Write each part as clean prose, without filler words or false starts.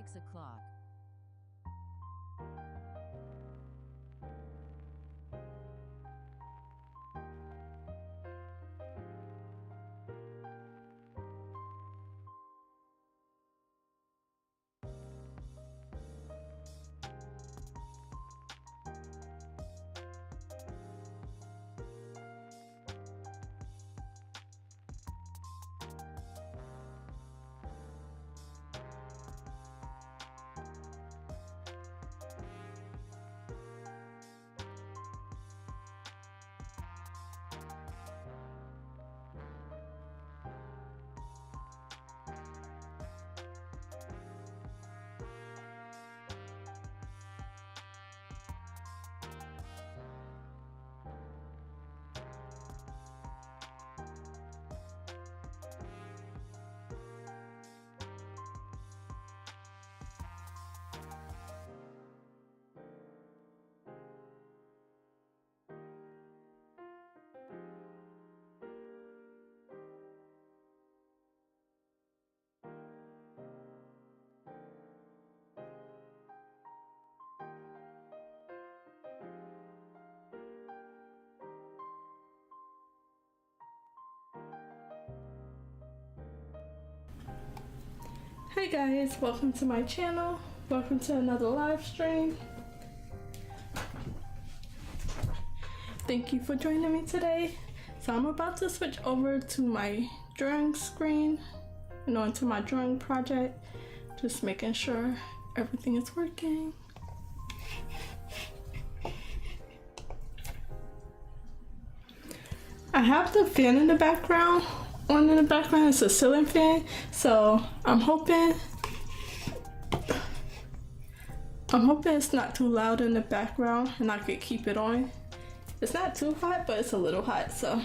6 o'clock. Hey guys, welcome to my channel. Welcome to another live stream. Thank you for joining me today. So I'm about to switch over to my drawing screen and onto my drawing project. Just making sure everything is working. I have the fan in the background. On in the background is a ceiling fan, so I'm hoping it's not too loud in the background and I could keep it on. It's not too hot, but it's a little hot, so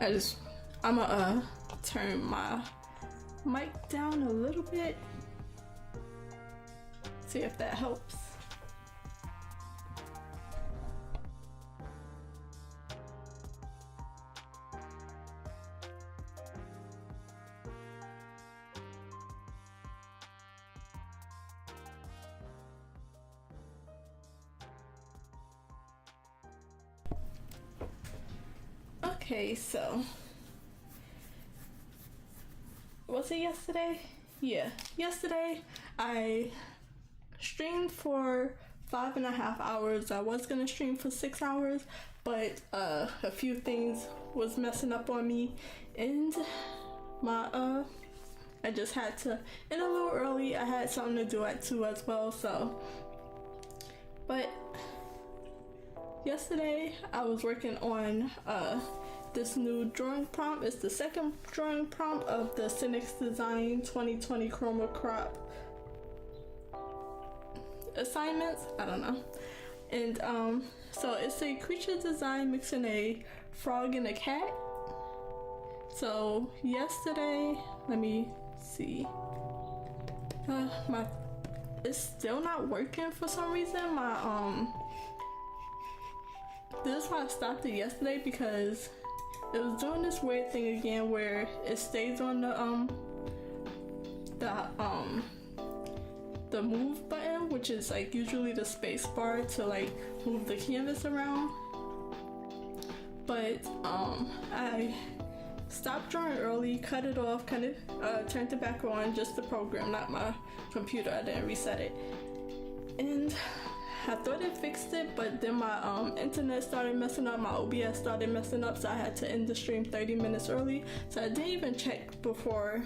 I'm gonna turn my mic down a little bit, see if that helps. Okay, so was it yesterday? Yeah, yesterday I streamed for 5.5 hours. I was gonna stream for 6 hours, but a few things was messing up on me, and my I just had to end a little early. I had something to do at 2 as well, so but yesterday I was working on this new drawing prompt. It's the second drawing prompt of the Cynics Design 2020 Chroma crop assignments. I don't know. And so it's a creature design mixing a frog and a cat. So yesterday, let me see. It's still not working for some reason. This is why I stopped it yesterday, because it was doing this weird thing again where it stays on the move button, which is like usually the space bar to like move the canvas around. But I stopped drawing early, cut it off, kind of turned it back on, just the program, not my computer. I didn't reset it. And I thought it fixed it, but then my internet started messing up, my OBS started messing up, so I had to end the stream 30 minutes early. So I didn't even check before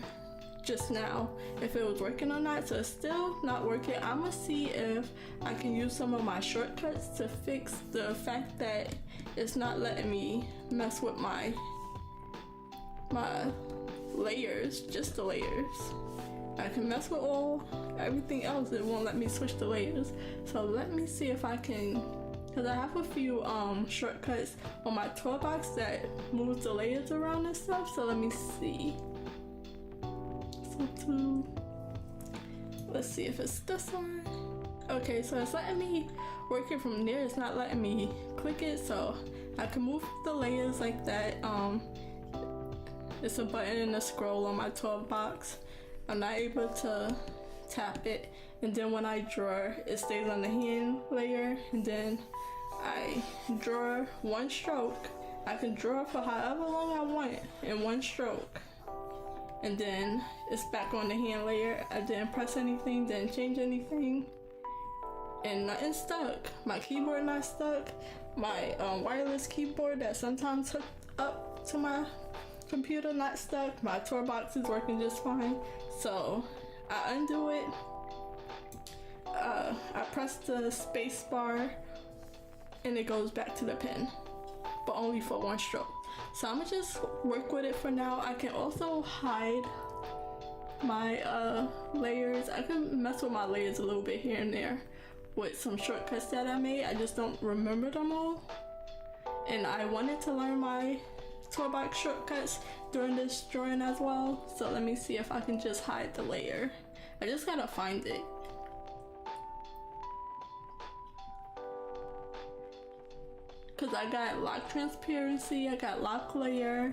just now if it was working or not, so it's still not working. I'm gonna see if I can use some of my shortcuts to fix the fact that it's not letting me mess with my layers, just the layers. I can mess with everything else, it won't let me switch the layers. So let me see if I can, because I have a few shortcuts on my toolbox that moves the layers around and stuff. So let me see. So let's see if it's this one. Okay, so it's letting me work it from there. It's not letting me click it, so I can move the layers like that. It's a button and a scroll on my 12 box. I'm not able to tap it, and then when I draw, it stays on the hand layer, and then I draw one stroke. I can draw for however long I want in one stroke, and then it's back on the hand layer. I didn't press anything, didn't change anything, and nothing stuck. My keyboard not stuck. My wireless keyboard that sometimes hooked up to my computer not stuck. My tour box is working just fine. So I undo it. I press the space bar and it goes back to the pen, but only for one stroke. So I'm gonna just work with it for now. I can also hide my layers. I can mess with my layers a little bit here and there with some shortcuts that I made. I just don't remember them all, and I wanted to learn my toolbox shortcuts during this drawing as well. So let me see if I can just hide the layer. I just gotta find it. Cause I got lock transparency, I got lock layer,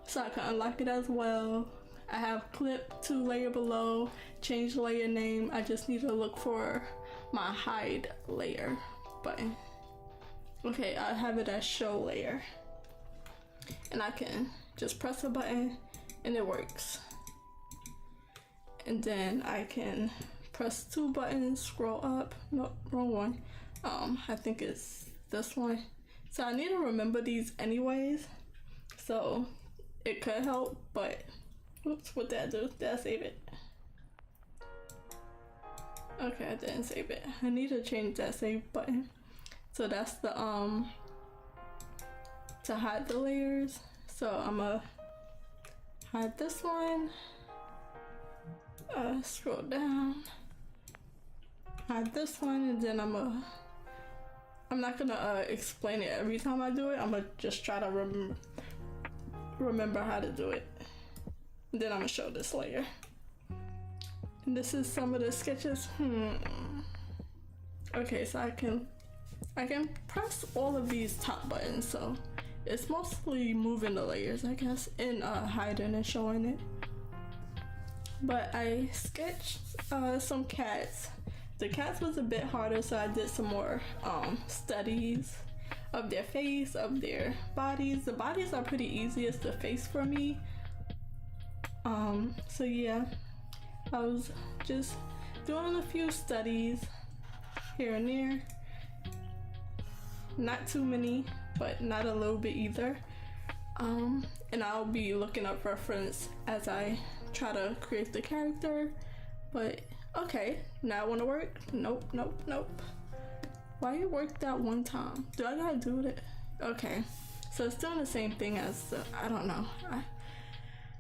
so I can unlock it as well. I have clip to layer below, change layer name. I just need to look for my hide layer button. Okay, I have it as show layer. And I can just press a button and it works. And then I can press two buttons, scroll up. Nope, wrong one. I think it's this one. So I need to remember these anyways, so it could help, but oops, what did I do? Did I save it? Okay, I didn't save it. I need to change that save button. So that's the to hide the layers. So I'm gonna hide this one, scroll down, hide this one, and then I'm not gonna explain it every time I do it. I'm gonna just try to remember how to do it. And then I'm gonna show this layer. And this is some of the sketches. Okay, so I can press all of these top buttons, so it's mostly moving the layers, I guess, and hiding and showing it. But I sketched some cats. The cats was a bit harder, so I did some more studies of their face, of their bodies. The bodies are pretty easy, it's the face for me. So yeah, I was just doing a few studies here and there. Not too many, but not a little bit either. And I'll be looking up reference as I try to create the character. But okay, now I want to work. Nope, nope, nope. Why you work that one time? Do I gotta do it? Okay, so it's doing the same thing as I don't know.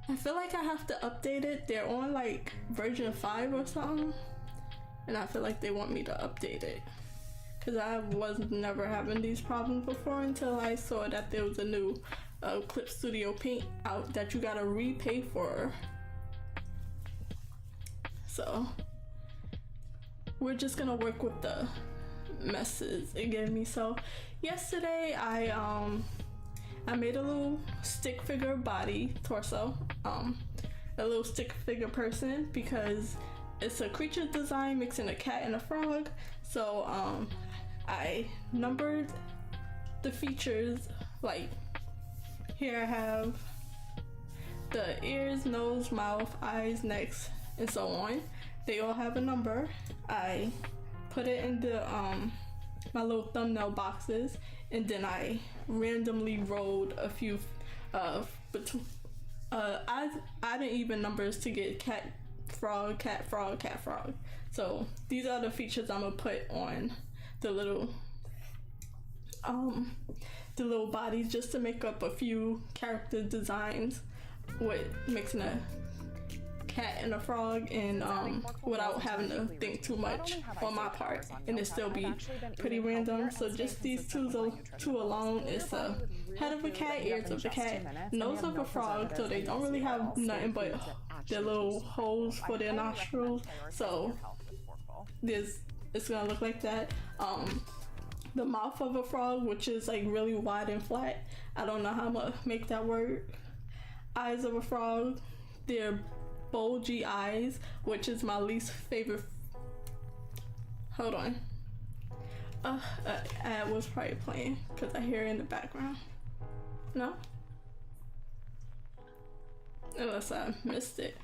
I feel like I have to update it. They're on like version 5 or something, and I feel like they want me to update it, because I was never having these problems before until I saw that there was a new Clip Studio Paint out that you gotta repay for. So we're just gonna work with the messes it gave me. So yesterday I made a little stick figure body, torso, a little stick figure person, because it's a creature design mixing a cat and a frog. So I numbered the features. Like here I have the ears, nose, mouth, eyes, necks, and so on. They all have a number. I put it in the my little thumbnail boxes, and then I randomly rolled a few I added even numbers to get cat, frog, cat, frog, cat, frog. So these are the features I'm gonna put on the little bodies, just to make up a few character designs with mixing a cat and a frog, and without having to think too much on my part, and it still be pretty random. So just these two alone is a head of a cat, ears of a cat, nose of a frog, so they don't really have nothing but their little holes for their nostrils, so it's gonna look like that. The mouth of a frog, which is like really wide and flat. I don't know how I'm gonna make that work. eyes of a frog. They're bulgy eyes, which is my least favorite. Hold on. Ad was probably playing because I hear it in the background. No? Unless I missed it.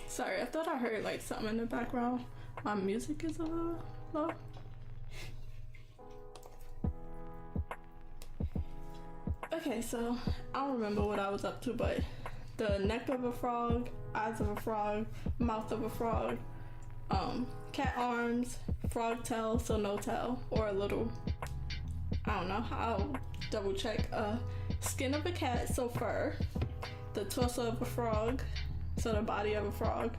Sorry, I thought I heard like something in the background. My music is a little low. Okay, so I don't remember what I was up to, but the neck of a frog, eyes of a frog, mouth of a frog, cat arms, frog tail, so no tail, or a little, I don't know, I'll double check. Skin of a cat, so fur, the torso of a frog, so the body of a frog,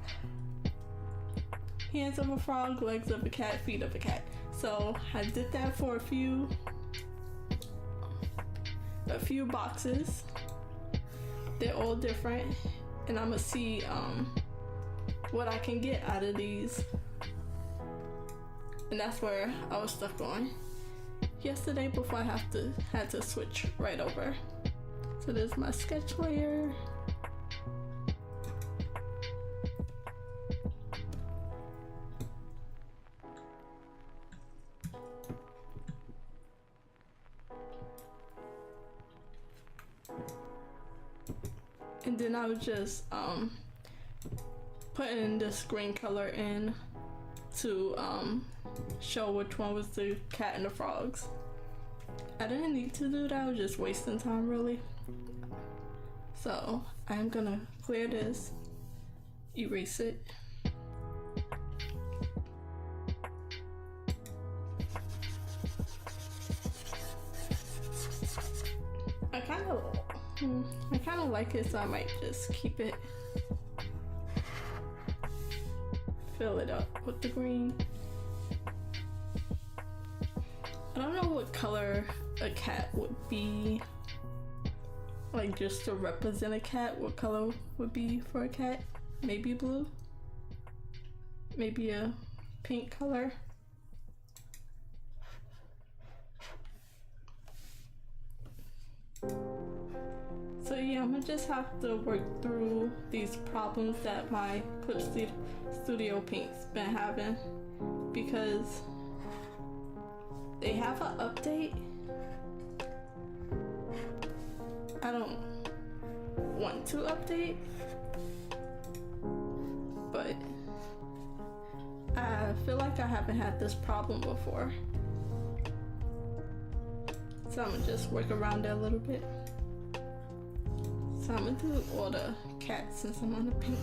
hands of a frog, legs of a cat, feet of a cat. So I did that for a few boxes. They're all different, and I'm gonna see what I can get out of these. And that's where I was stuck on yesterday before I had to switch right over. So there's my sketch layer. And then I was just putting this green color in to show which one was the cat and the frogs. I didn't need to do that, I was just wasting time really. So I'm gonna clear this, erase it. I kind of like it, so I might just keep it. Fill it up with the green. I don't know what color a cat would be. Like just to represent a cat, what color would be for a cat? Maybe blue? Maybe a pink color? So yeah, I'm gonna just have to work through these problems that my Clip Studio Paint's been having, because they have an update. I don't want to update, but I feel like I haven't had this problem before. So I'm gonna just work around it a little bit. So I'm gonna do all the cats since I'm on the pink.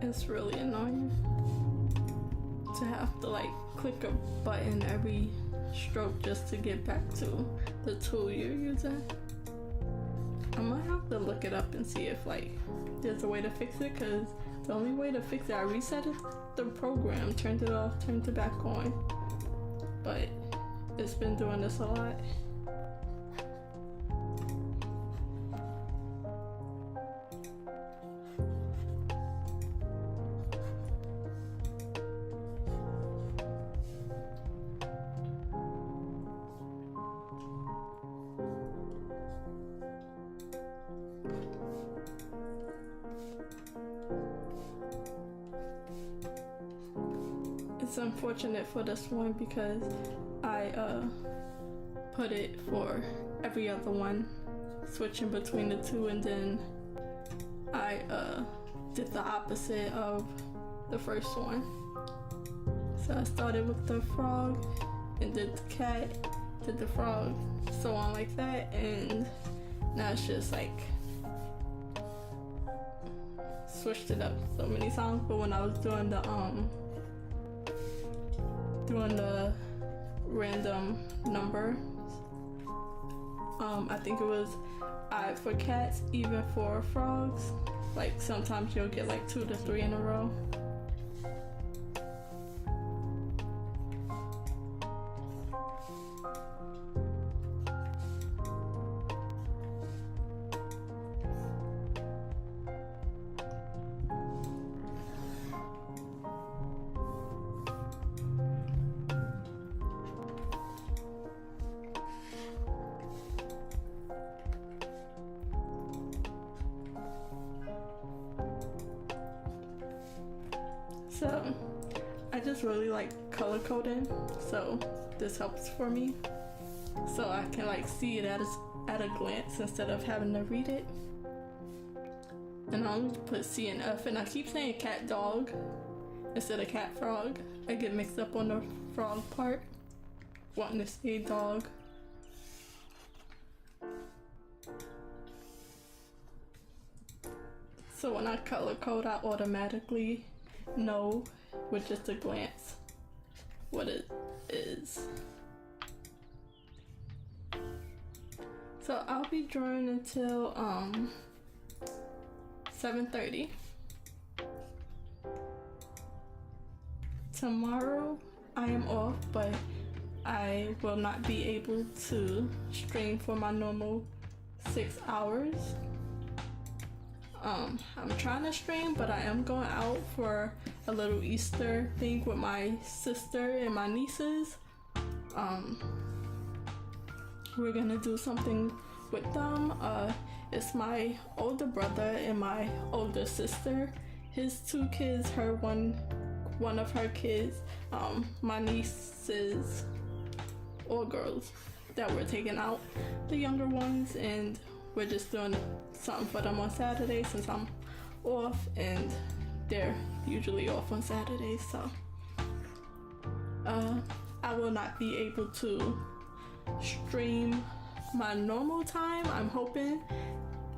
It's really annoying to have to like click a button every stroke just to get back to the tool you're using. I might have to look it up and see if like there's a way to fix it, because the only way to fix it, I reset the program, turned it off, turned it back on, but it's been doing this a lot. It's unfortunate for this one because I put it for every other one, switching between the two, and then I did the opposite of the first one. So I started with the frog and did the cat, did the frog, so on like that, and now it's just like switched it up so many times. But when I was doing the random number, I think it was I for cats, even for frogs. Like sometimes you'll get like 2 to 3 in a row. So I just really like color coding, so this helps for me. So I can like see it at a glance instead of having to read it. And I only put C and F, and I keep saying cat dog instead of cat frog. I get mixed up on the frog part, wanting to say dog. So when I color code, I automatically know with just a glance what it is. So I'll be drawing until 7:30. Tomorrow I am off, but I will not be able to stream for my normal 6 hours. I'm trying to stream, but I am going out for a little Easter thing with my sister and my nieces. We're gonna do something with them. It's my older brother and my older sister, his 2 kids, one of her kids, my nieces, all girls that were taken out, the younger ones, and we're just doing something for them on Saturday since I'm off and they're usually off on Saturdays. So I will not be able to stream my normal time. I'm hoping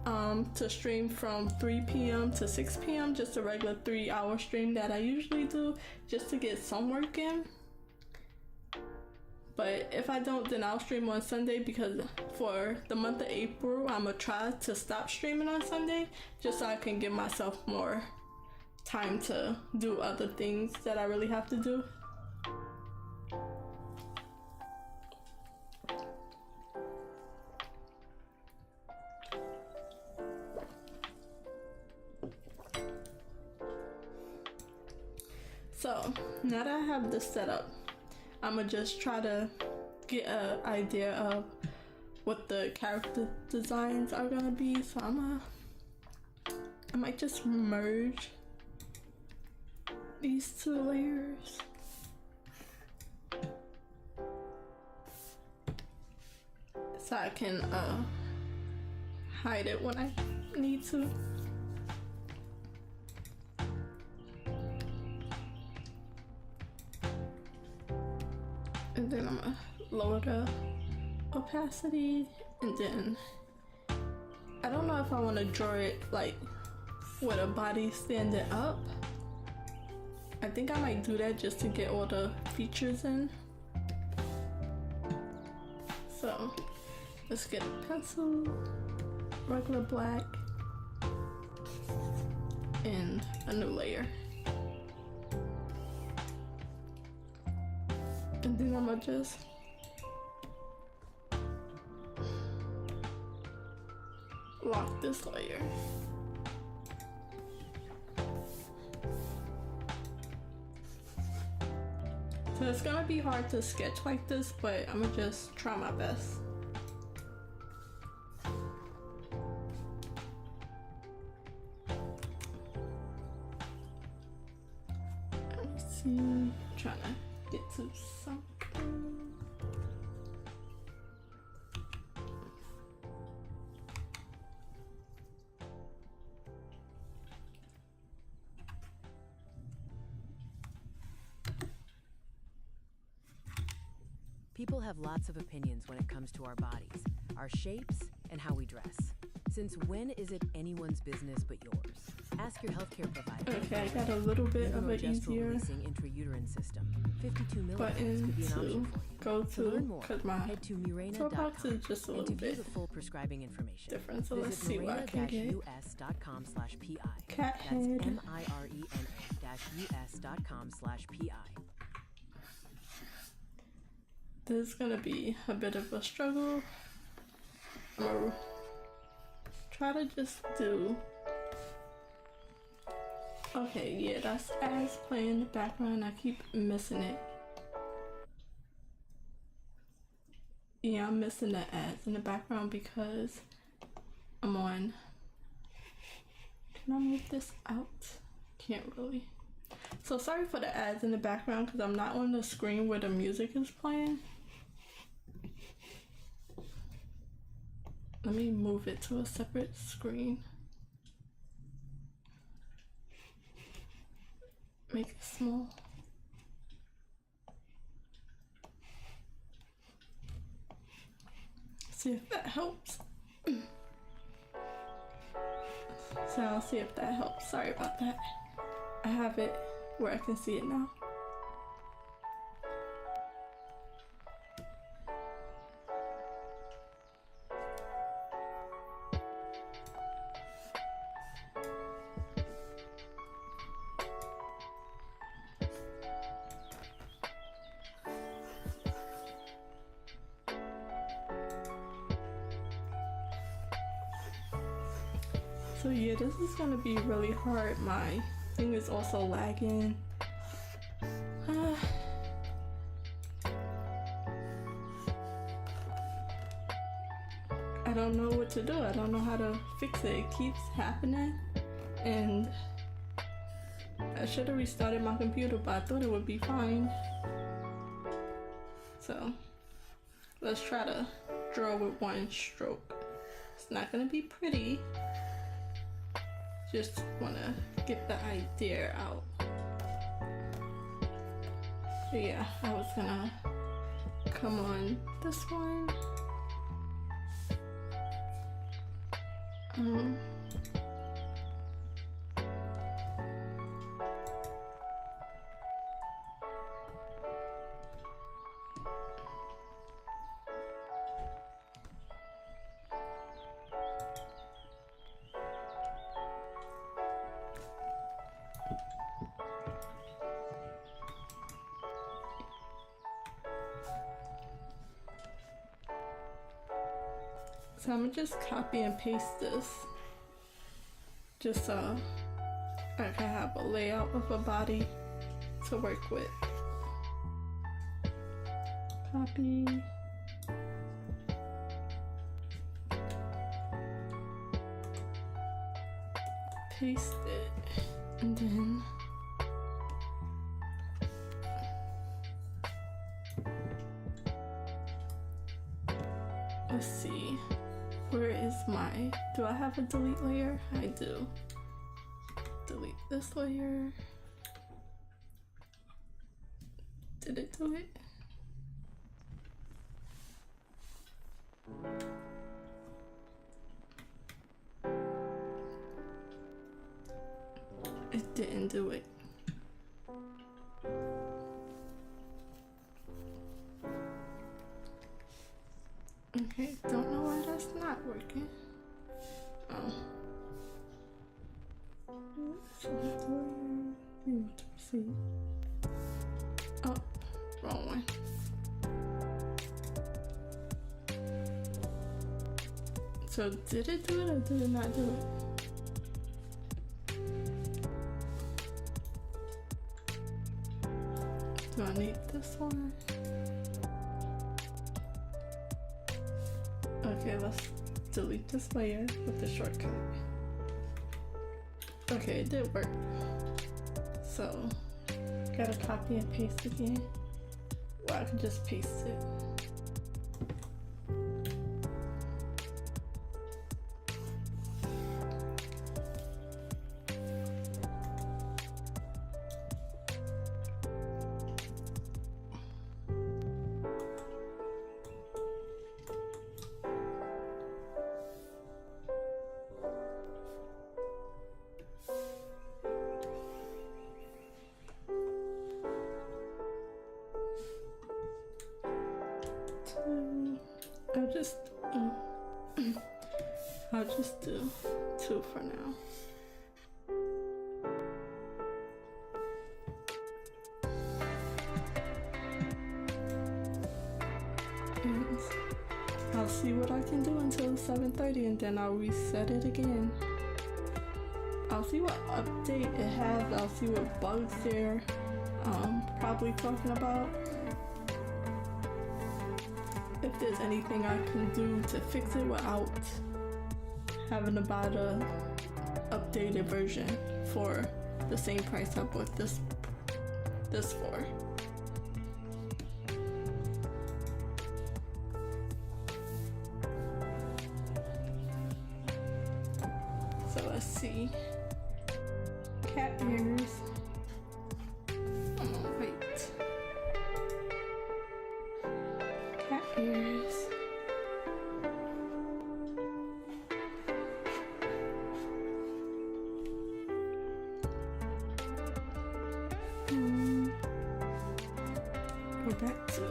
to stream from 3 p.m. to 6 p.m. just a regular 3-hour stream that I usually do, just to get some work in. But if I don't, then I'll stream on Sunday, because for the month of April, I'm gonna try to stop streaming on Sunday just so I can give myself more time to do other things that I really have to do. So now that I have this set up, I'm gonna just try to get an idea of what the character designs are gonna be. So I might just merge these 2 layers. So I can hide it when I need to. And then I'm gonna lower the opacity, and then I don't know if I want to draw it like with a body standing up. I think I might do that just to get all the features in. So let's get a pencil, regular black, and a new layer. And then I'm gonna just lock this layer. So it's gonna be hard to sketch like this, but I'm gonna just try my best. Let me see, trying to get to something. People have lots of opinions when it comes to our bodies, our shapes, and how we dress. Since when is it anyone's business but yours? Ask your healthcare provider. Okay, I got a little bit of an easier intrauterine system. 52 milligrams could be an option for you. go To learn to, more, because my head to toolbox Mirena.com is just a and little to view bit the full prescribing information. different. So let's Visit see what I can get. mirena-us.com/PI. Cat That's head. mirena-us.com/PI. This is gonna be a bit of a struggle. I'm gonna try to just do. Okay, yeah, that's ads playing in the background. I keep missing it. Yeah, I'm missing the ads in the background because I'm on. Can I move this out? Can't really. So sorry for the ads in the background because I'm not on the screen where the music is playing. Let me move it to a separate screen. Make it small. See if that helps. So I'll see if that helps. Sorry about that. I have it where I can see it now. So yeah, this is gonna be really hard. My thing is also lagging. I don't know what to do. I don't know how to fix it. It keeps happening, and I should have restarted my computer, but I thought it would be fine. So let's try to draw with one stroke. It's not gonna be pretty. Just wanna get the idea out. But yeah, I was gonna come on this one. So I'm gonna just copy and paste this just so I can have a layout of a body to work with. Copy. Paste it, and then let's see. Where is my, do I have a delete layer? I do. Delete this layer. Did it do it? It didn't do it. Okay, don't know why that's not working. Oh. Oh, wrong one. So did it do it or did it not do it? Do I need this one? Okay, let's delete this layer with the shortcut. Okay, it did work. So, gotta copy and paste again. Well, I can just paste it. I'll just I'll just do 2 for now. And I'll see what I can do until 7:30 and then I'll reset it again. I'll see what update it has, I'll see what bugs they're probably talking about. If there's anything I can do to fix it without having to buy the updated version for the same price I bought this for. So let's see. Cat ears. Oh wait. Cat ears. Go back to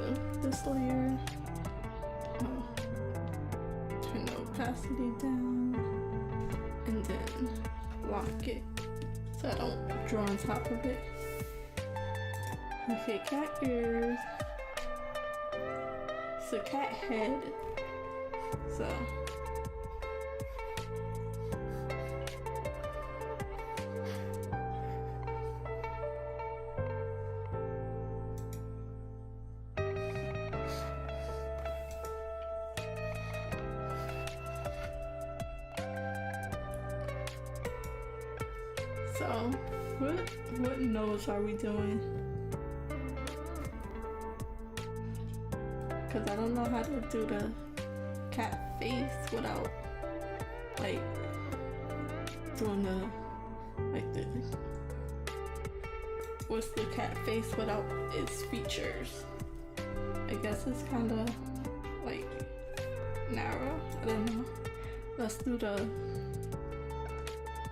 this layer. Oh. Turn the opacity down. And then lock it so I don't draw on top of it. Okay, cat ears. It's a cat head. So what nose are we doing? Cause I don't know how to do the cat face without like doing the what's the cat face without its features? I guess it's kinda like narrow. I don't know. Let's do the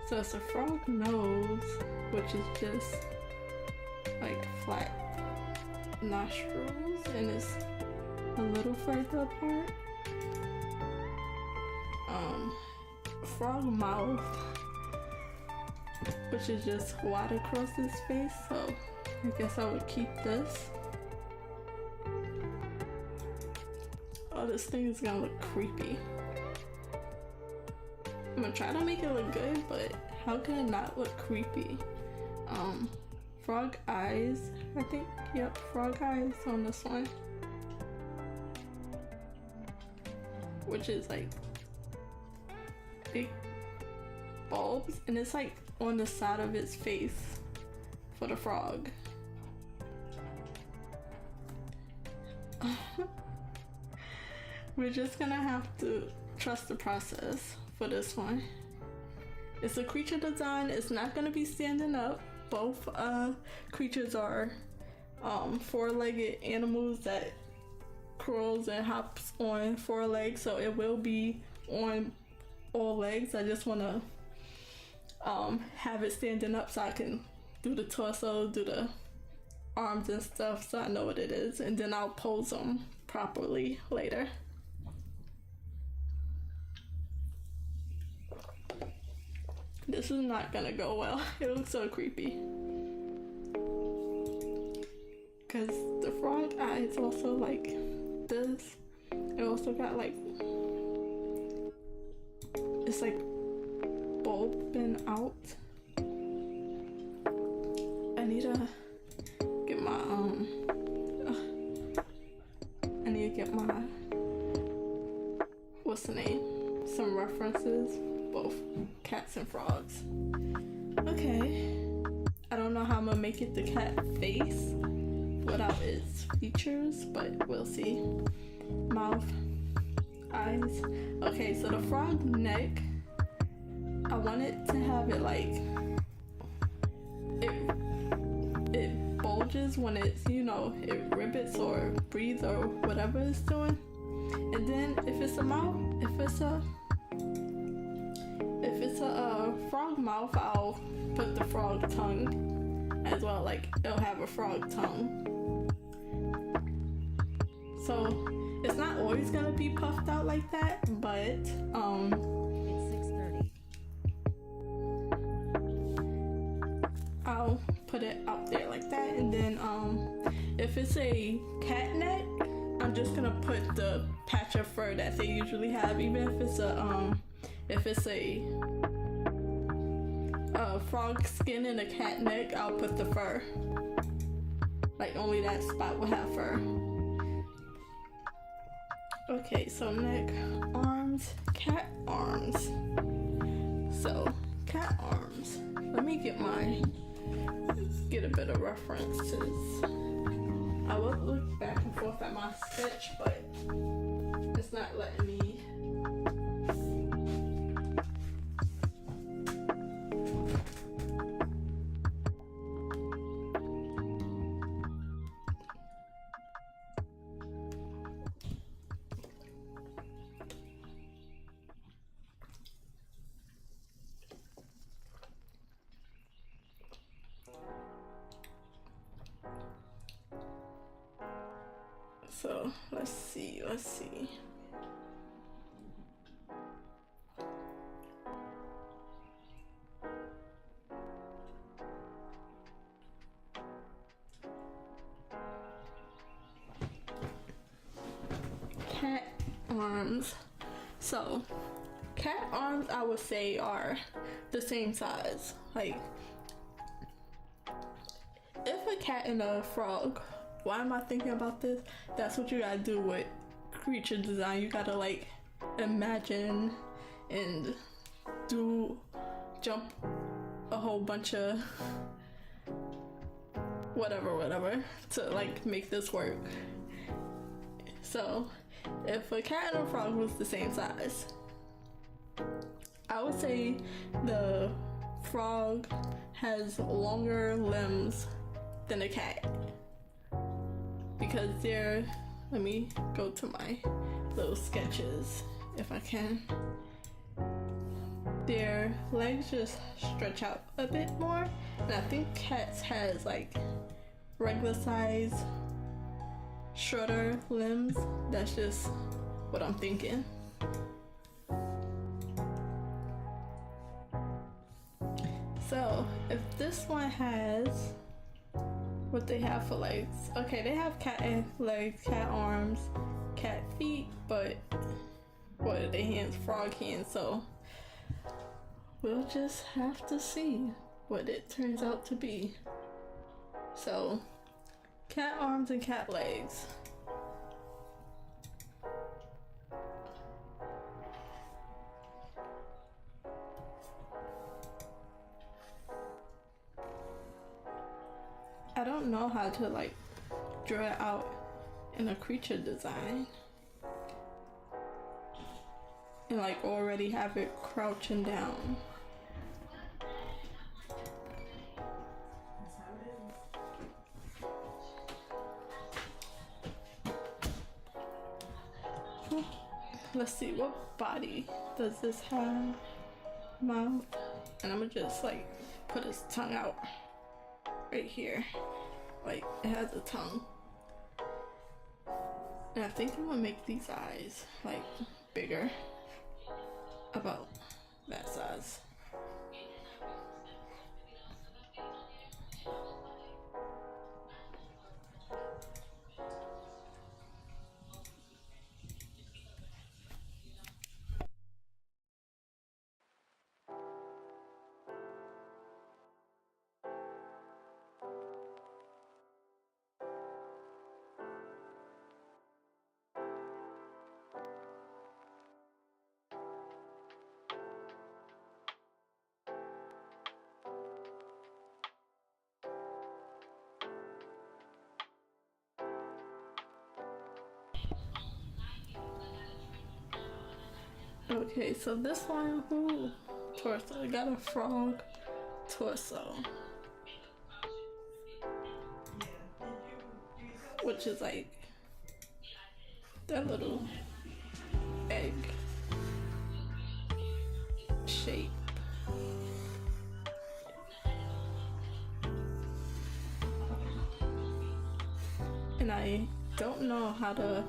so it's a frog nose, which is just like flat nostrils, and it's a little further apart. Frog mouth, which is just wide across his face, so I guess I would keep this. Oh, this thing is gonna look creepy. I'm gonna try to make it look good, but how can it not look creepy? Frog eyes, I think. Yep, frog eyes on this one. Which is like big bulbs, and it's like on the side of its face for the frog. We're just gonna have to trust the process for this one. It's a creature design. It's not gonna be standing up. Both creatures are four-legged animals that crawls and hops on 4 legs, so it will be on all legs. I just want to have it standing up so I can do the torso, do the arms and stuff, so I know what it is, and then I'll pose them properly later. This is not gonna go well. It looks so creepy. Cause the frog eye is also like this. It also got like, it's like bulbing out. I need to get my what's the name? Some references, both cats and frogs. Okay. I don't know how I'm gonna make it the cat face without its features, but we'll see. Mouth, eyes. Okay, so the frog neck, I want it to have it like, it bulges when it's, you know, it ribbits or breathes or whatever it's doing. And then if it's a mouth, if it's a frog mouth, I'll put the frog tongue as well, like it'll have a frog tongue. So It's not always gonna be puffed out like that, but It's 6:30. I'll put it out there like that. And then if it's a cat neck, I'm just gonna put the patch of fur that they usually have. Even if it's a frog skin and a cat neck, I'll put the fur. Like only that spot will have fur. Okay, so neck, arms, cat arms. So cat arms. Let me get a bit of references. I will look back and forth at my sketch, but it's not letting me. So let's see. Cat arms. So cat arms, I would say, are the same size. Like if a cat and a frog, why am I thinking about this? That's what you gotta do with creature design. You gotta like imagine and jump a whole bunch of whatever to like make this work. So if a cat and a frog was the same size, I would say the frog has longer limbs than a cat. Because let me go to my little sketches if I can. Their legs just stretch out a bit more, and I think cats has like regular size, shorter limbs. That's just what I'm thinking. So if this one has what they have for legs. Okay, they have cat legs, cat arms, cat feet, but what are their hands? Frog hands. So we'll just have to see what it turns out to be. So cat arms and cat legs. I don't know how to like draw it out in a creature design and like already have it crouching down. Let's see, what body does this have? Mouth. And I'm gonna just like put his tongue out right here. Like it has a tongue. And I think I'm gonna make these eyes like bigger, about that size. Okay, so this one, torso. I got a frog torso, which is like that little egg shape. And I don't know how to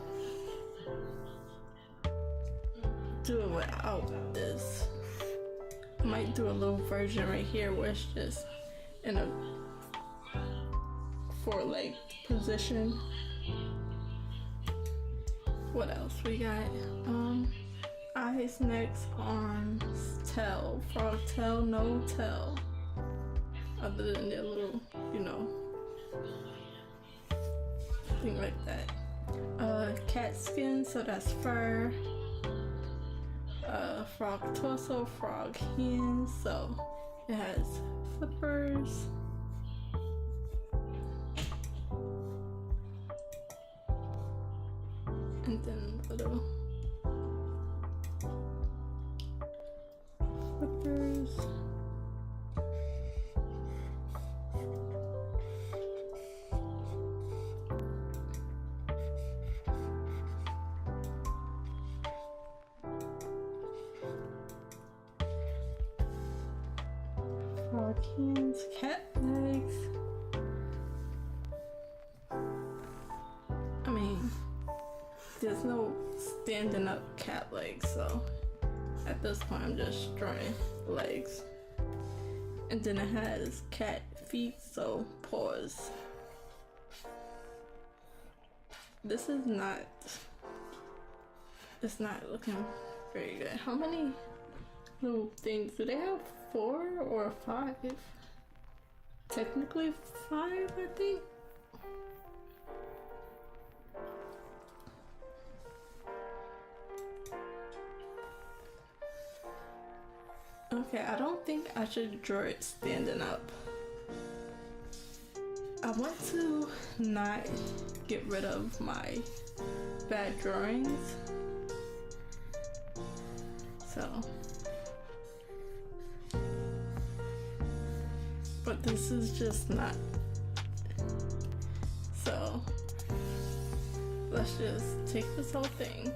do it without this. I might do a little version right here where it's just in a four-leg position. What else we got? Eyes, necks, arms, tail, frog tail, no tail. Other than their little, you know, thing like that. Cat skin, so that's fur. Frog torso, frog hands, so it has flippers. And then little flippers. Frog hands, cat legs. I mean, there's no standing up cat legs, so at this point I'm just drawing legs. And then it has cat feet, so paws. This is not, it's not looking very good. How many little things do they have? 4 or 5? Technically 5, I think. Okay, I don't think I should draw it standing up. I want to not get rid of my bad drawings. So, but this is just not. So, let's just take this whole thing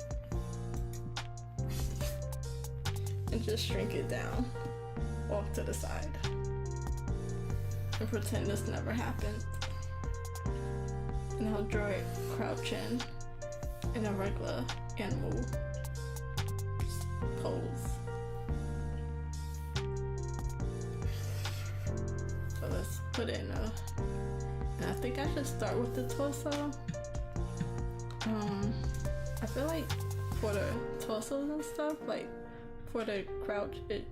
and just shrink it down off to the side and pretend this never happened. And I'll draw it crouching in a regular animal pose. So let's put in and I think I should start with the torso. I feel like for the torsos and stuff, like for the crouch, it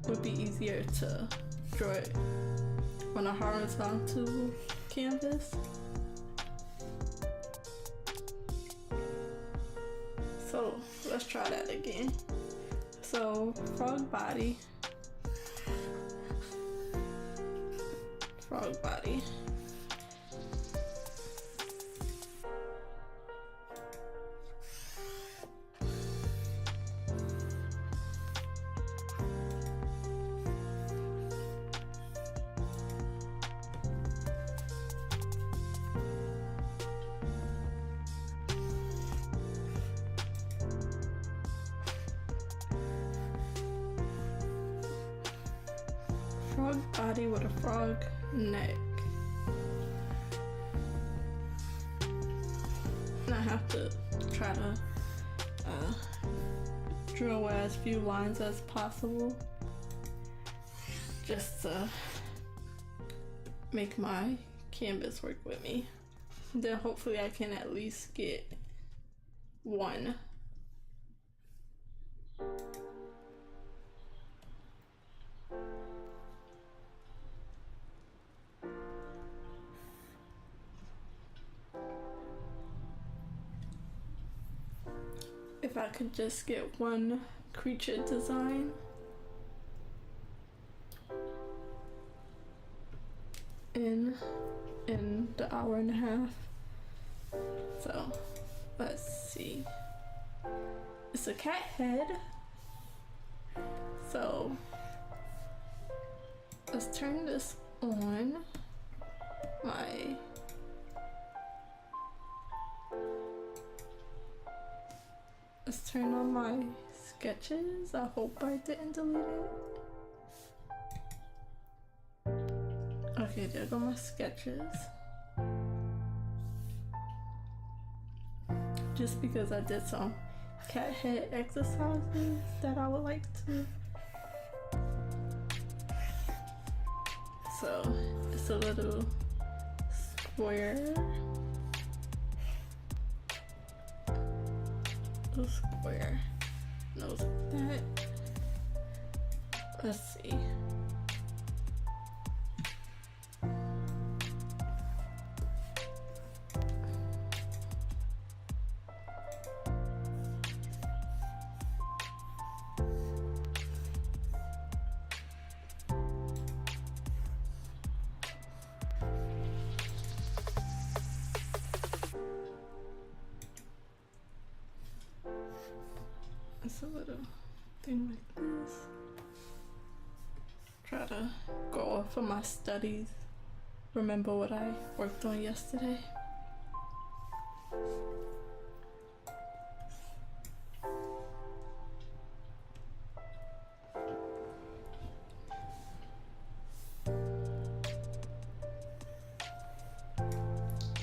would be easier to draw it on a horizontal canvas. So let's try that again. So frog body. Frog body. Frog body with a frog neck. And I have to try to draw as few lines as possible just to make my canvas work with me. Then hopefully I can at least get one. If I could just get one creature design. In the hour and a half. So let's see. It's a cat head. So let's turn this on. Let's turn on my sketches. I hope I didn't delete it. Okay, there go my sketches. just because I did some cat head exercises that I would like to. So it's a little square. Little square. Nose like that. Let's see. It's a little thing like this. Try to go off of my studies. Remember what I worked on yesterday.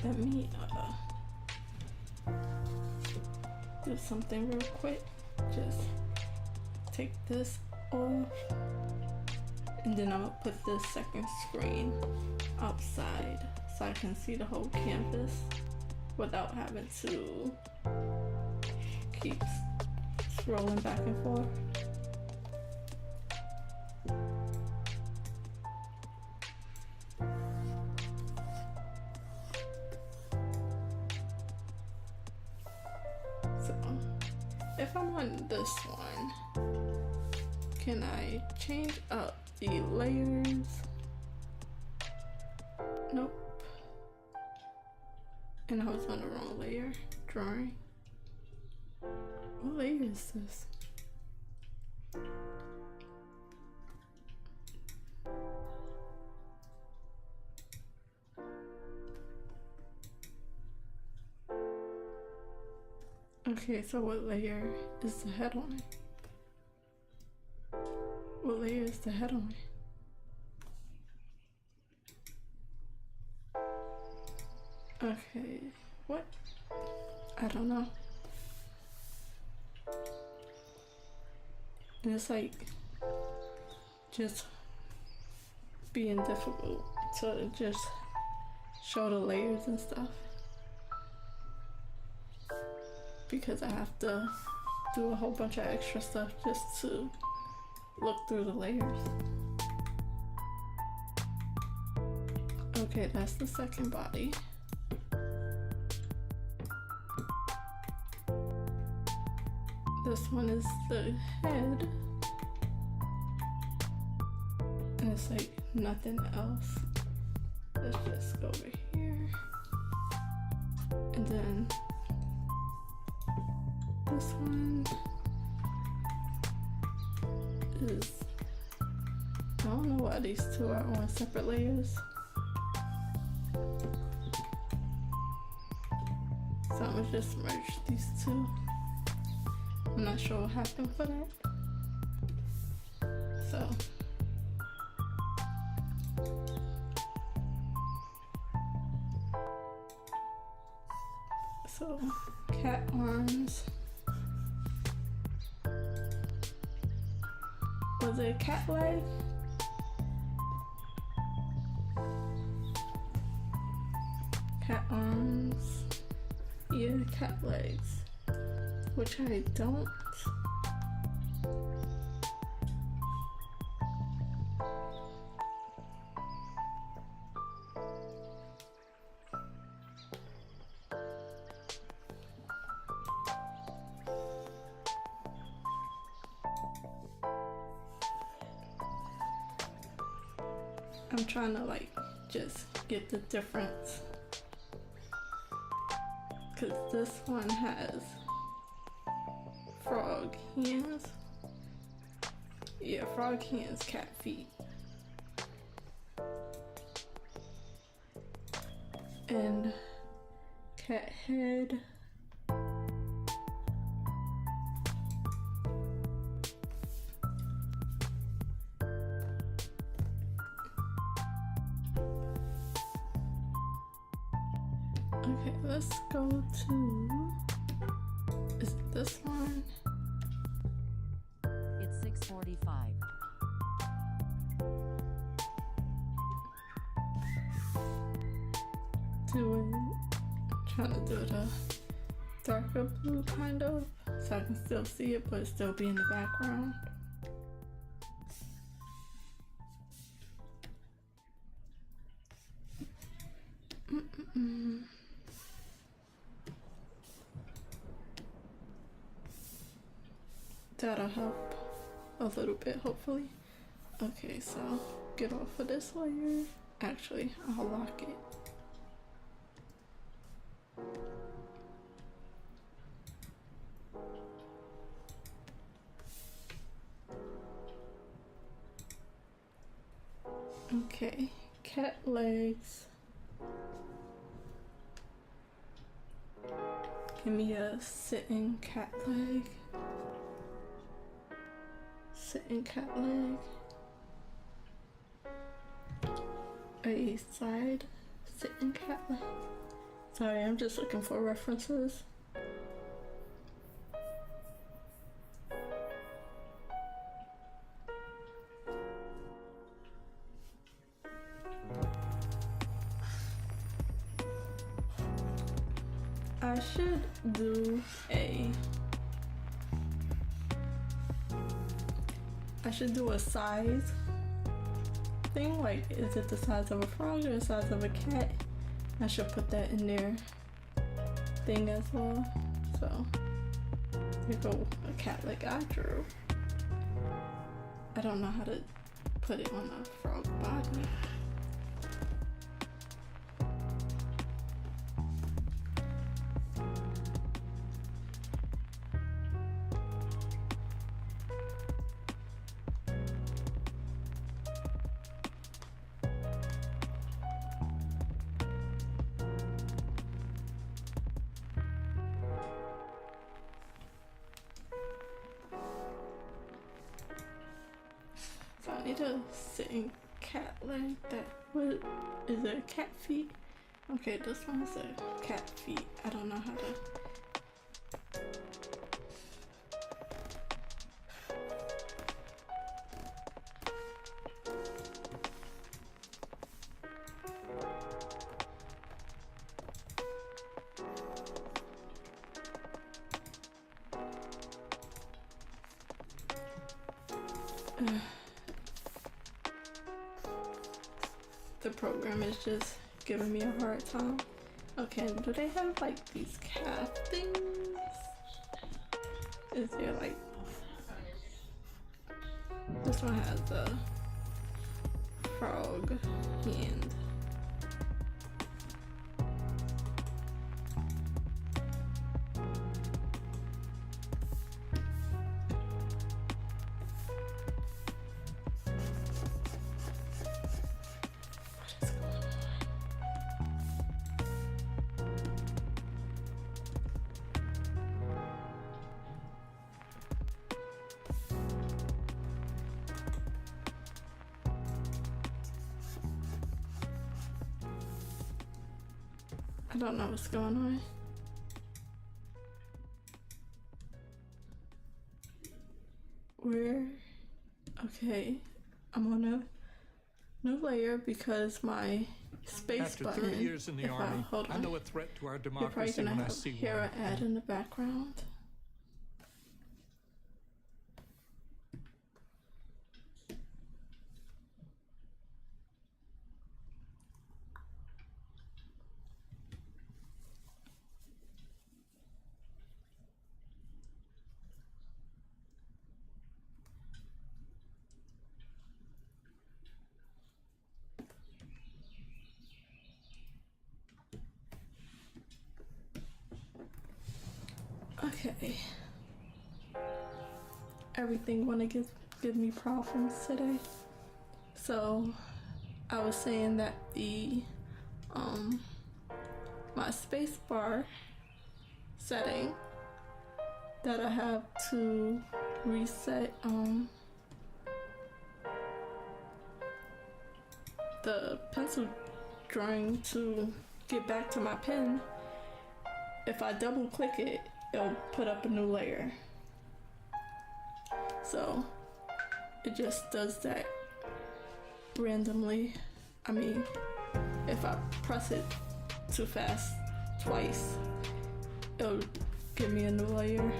Let me do something real quick. Just take this off, and then I'm gonna put this second screen outside so I can see the whole canvas without having to keep scrolling back and forth. If I'm on this one, can I change up the layers? Nope. And I was on the wrong layer. Drawing. What layer is this? Okay, so what layer is the head on? What layer is the head on? Okay, what? I don't know. And it's like just being difficult to just show the layers and stuff, because I have to do a whole bunch of extra stuff just to look through the layers. Okay, that's the second body. This one is the head. And it's like nothing else. Let's just go over here. And then this one is, I don't know why these two are on separate layers. So I'm gonna just merge these two. I'm not sure what happened for that. So cat arms. Was it a cat leg? Cat arms. Yeah, cat legs. Which I don't. I'm trying to like just get the difference, because this one has frog hands. Yeah, frog hands, cat feet. And cat head. Okay, let's go to Trying to do the darker blue kind of, so I can still see it but still be in the background. That'll help a little bit, hopefully. Okay, so get off of this layer. Actually, I'll lock it. Okay, cat legs. Give me a sitting cat leg. Sitting cat leg. A side sitting cat leg. Sorry, I'm just looking for references. I should do a size thing, like is it the size of a frog or the size of a cat? I should put that in their thing as well. So there go a cat like I drew. I don't know how to put it on a frog body. I need a sitting cat leg. What is it? Cat feet? Okay, this one's a cat feet. I don't know how to. The program is just giving me a hard time. Okay, do they have like these calf things? Is there like... This one has a frog hand. I don't know what's going on. Okay, I'm on a new layer because my space After button. 30 years in the Army, I know a threat to our You're probably democracy gonna when I have see hear one. an ad in the background. Okay. Everything wanna give me problems today. So I was saying that the my space bar setting that I have to reset the pencil drawing to get back to my pen. If I double click it, it'll put up a new layer. So it just does that randomly. I mean, if I press it too fast twice, it'll give me a new layer.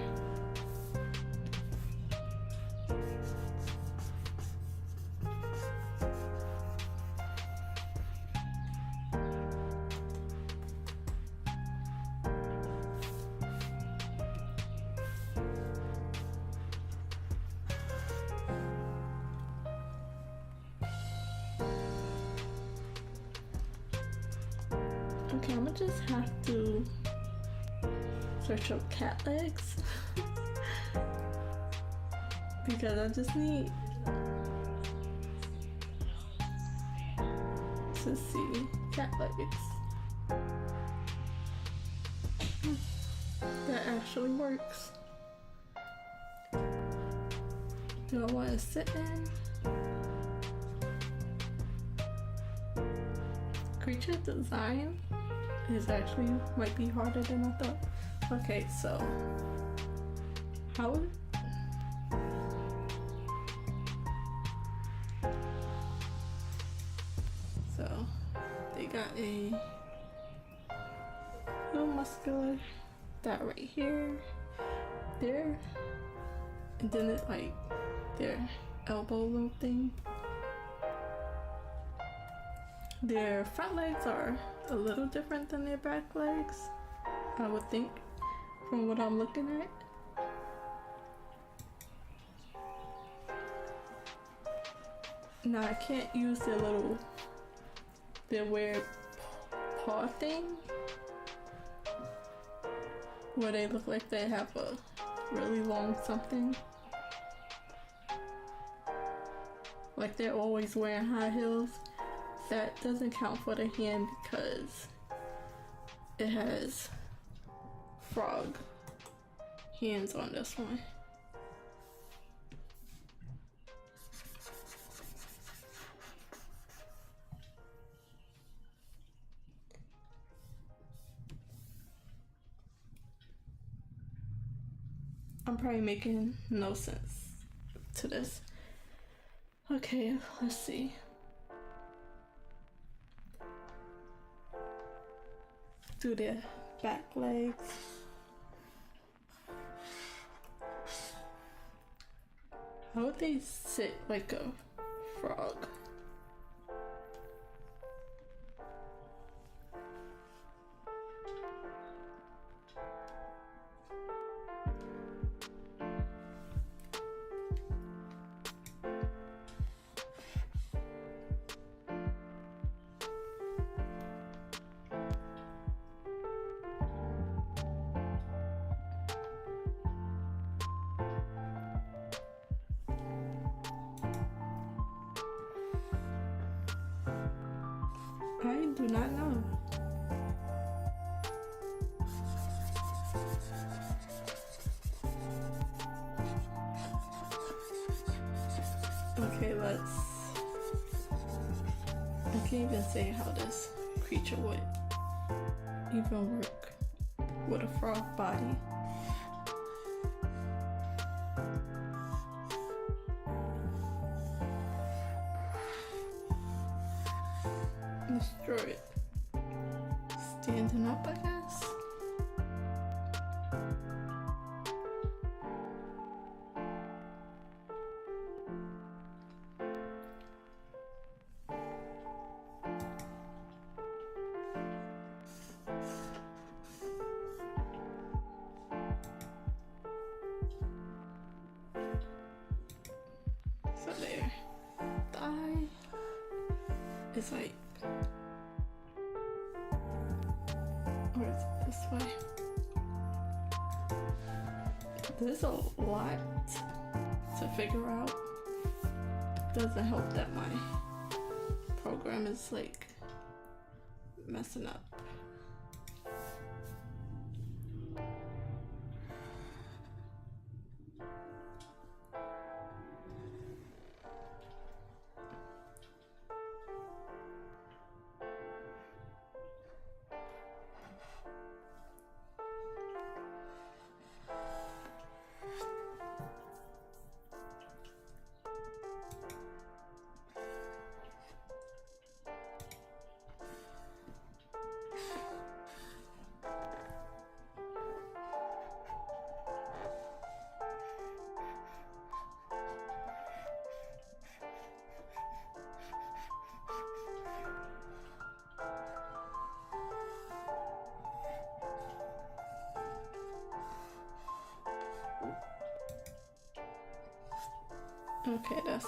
Okay, I'm gonna just have to search up cat legs because I just need to see cat legs. That actually works. Do I want to sit in? Creature design is actually might be harder than I thought. Okay, so how would so they got a little muscular that right here, there, and then it's like their elbow little thing. Their front legs are a little different than their back legs, I would think, from what I'm looking at. Now I can't use their weird paw thing, where they look like they have a really long something. Like they're always wearing high heels. That doesn't count for the hand because it has frog hands on this one. I'm probably making no sense to this. Okay, let's see. Do their back legs. How would they sit like a frog? I do not know. Okay, I can't even say how this creature would even work with a frog body. Let's draw it standing up, I guess. So there, thigh is like, or is it this way? There's a lot to figure out. Doesn't help that my program is like messing up. Okay, that's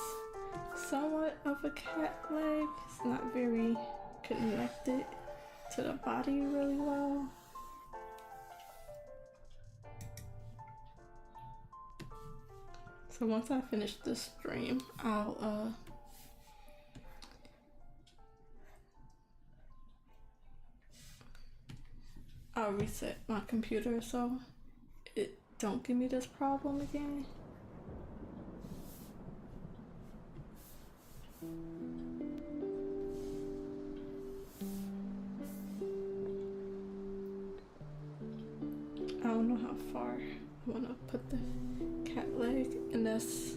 somewhat of a cat leg. It's not very connected to the body really well. So once I finish this stream, I'll reset my computer so it don't give me this problem again. I don't know how far I want to put the cat leg, and that's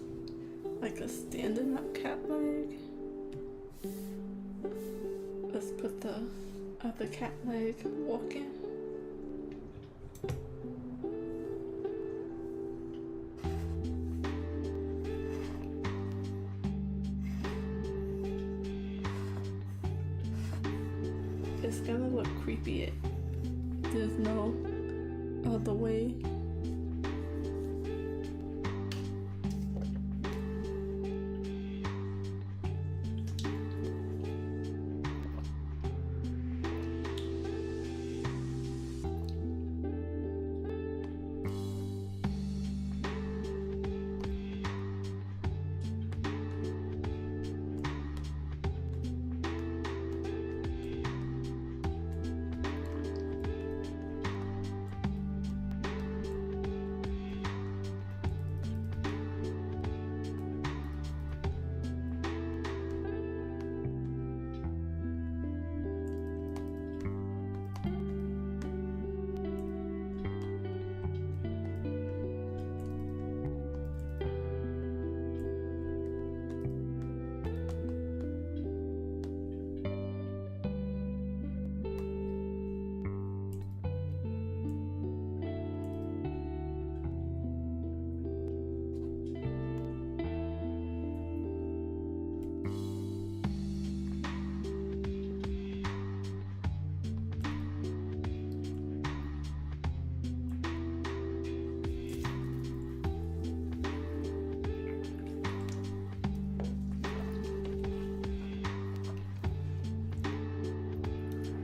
like a standing up cat leg. Let's put the other cat leg walking. It's gonna look creepy. There's no other way.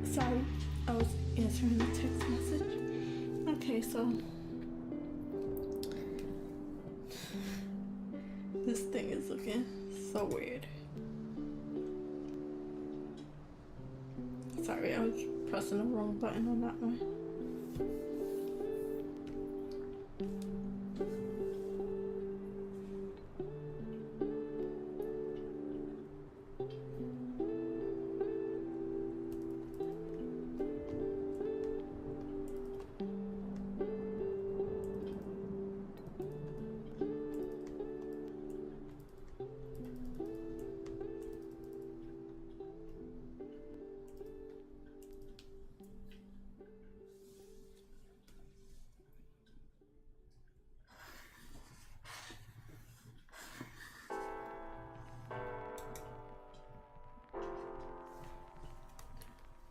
Sorry, I was answering the text message. Okay, so this thing is looking so weird. Sorry, I was pressing the wrong button on that one.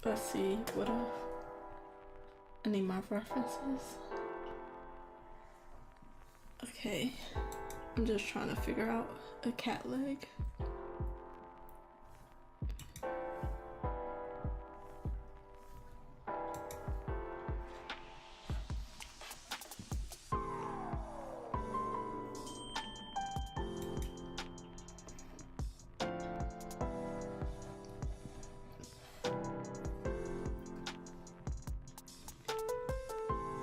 Let's see what I need my references. Okay, I'm just trying to figure out a cat leg.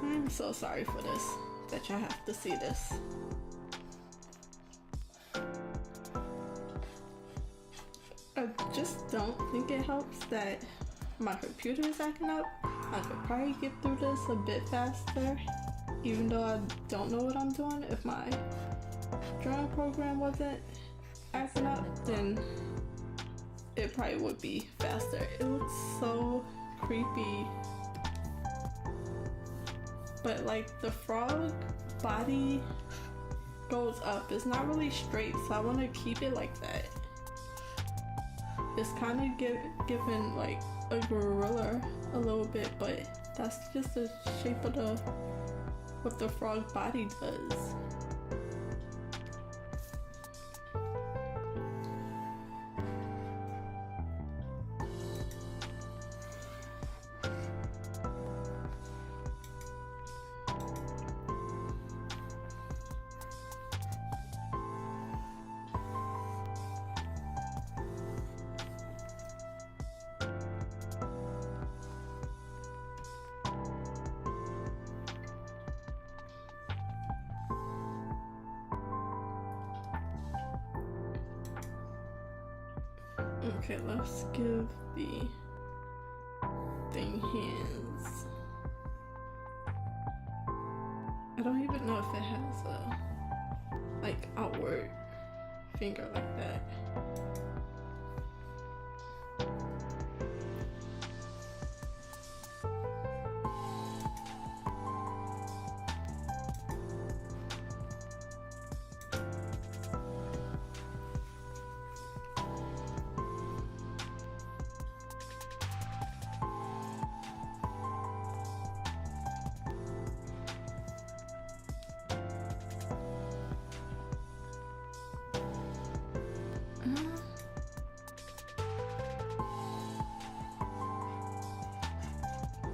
I'm so sorry for this, that y'all have to see this. I just don't think it helps that my computer is acting up. I could probably get through this a bit faster, even though I don't know what I'm doing. If my drawing program wasn't acting up, then it probably would be faster. It looks so creepy. But like the frog body goes up. It's not really straight, so I want to keep it like that. It's kind of giving like a gorilla a little bit, but that's just the shape of what the frog body does. Okay, let's give the thing hands. I don't even know if it has a like outward finger like that.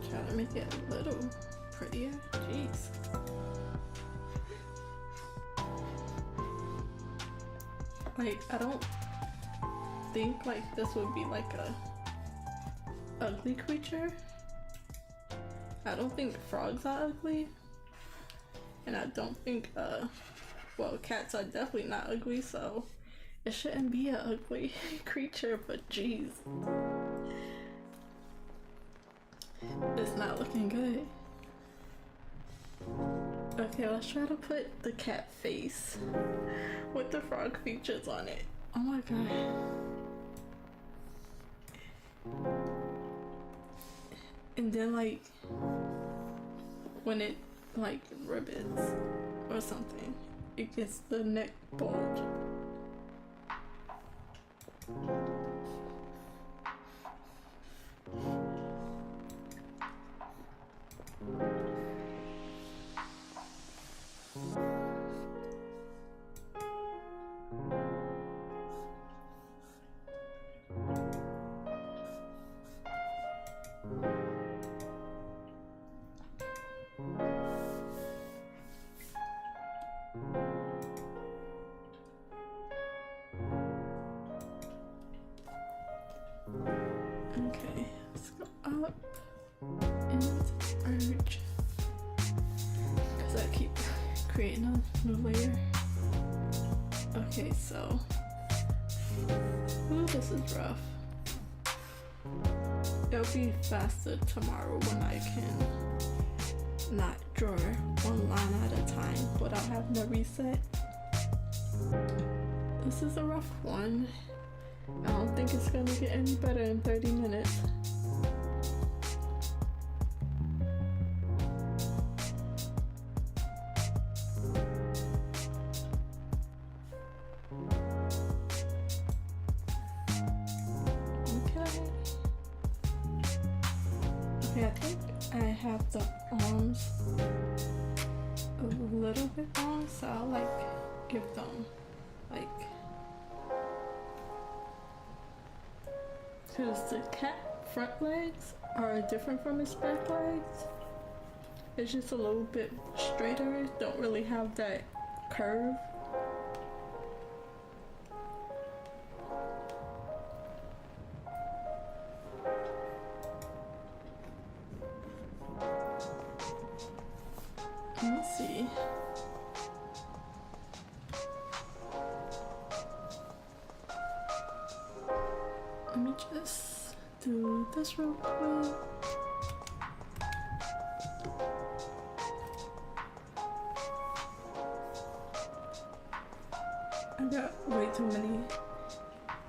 Try to make it a little prettier. Jeez. Like, I don't think like this would be like a ugly creature. I don't think frogs are ugly. And I don't think well, cats are definitely not ugly, so it shouldn't be an ugly creature, but jeez. It's not looking good. Okay, let's try to put the cat face with the frog features on it. Oh my god. And then like when it like ribbons or something, it gets the neck bulge. Okay, let's go up and urge, because I keep creating a new layer. Okay, so ooh, this is rough. It'll be faster tomorrow when I can not draw one line at a time without having to reset. This is a rough one. I don't think it's gonna get any better in 30 minutes. Okay, I think I have the arms a little bit long, so I'll like give them like, because the cat front legs are different from its back legs. It's just a little bit straighter, don't really have that curve. Let's see. Let me just do this real quick. I got way too many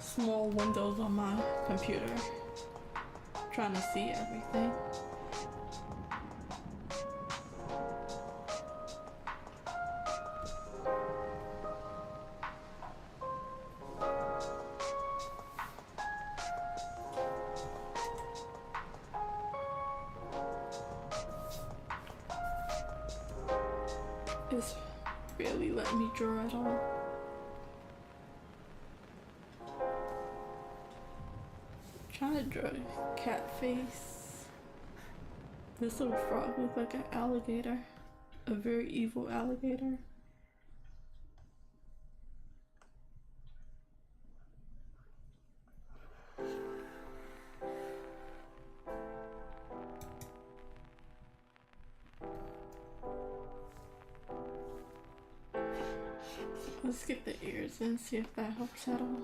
small windows on my computer, trying to see everything. It's barely letting me draw at all. Trying to draw a cat face. This little frog looks like an alligator, a very evil alligator. Let's get the ears and see if that helps at all.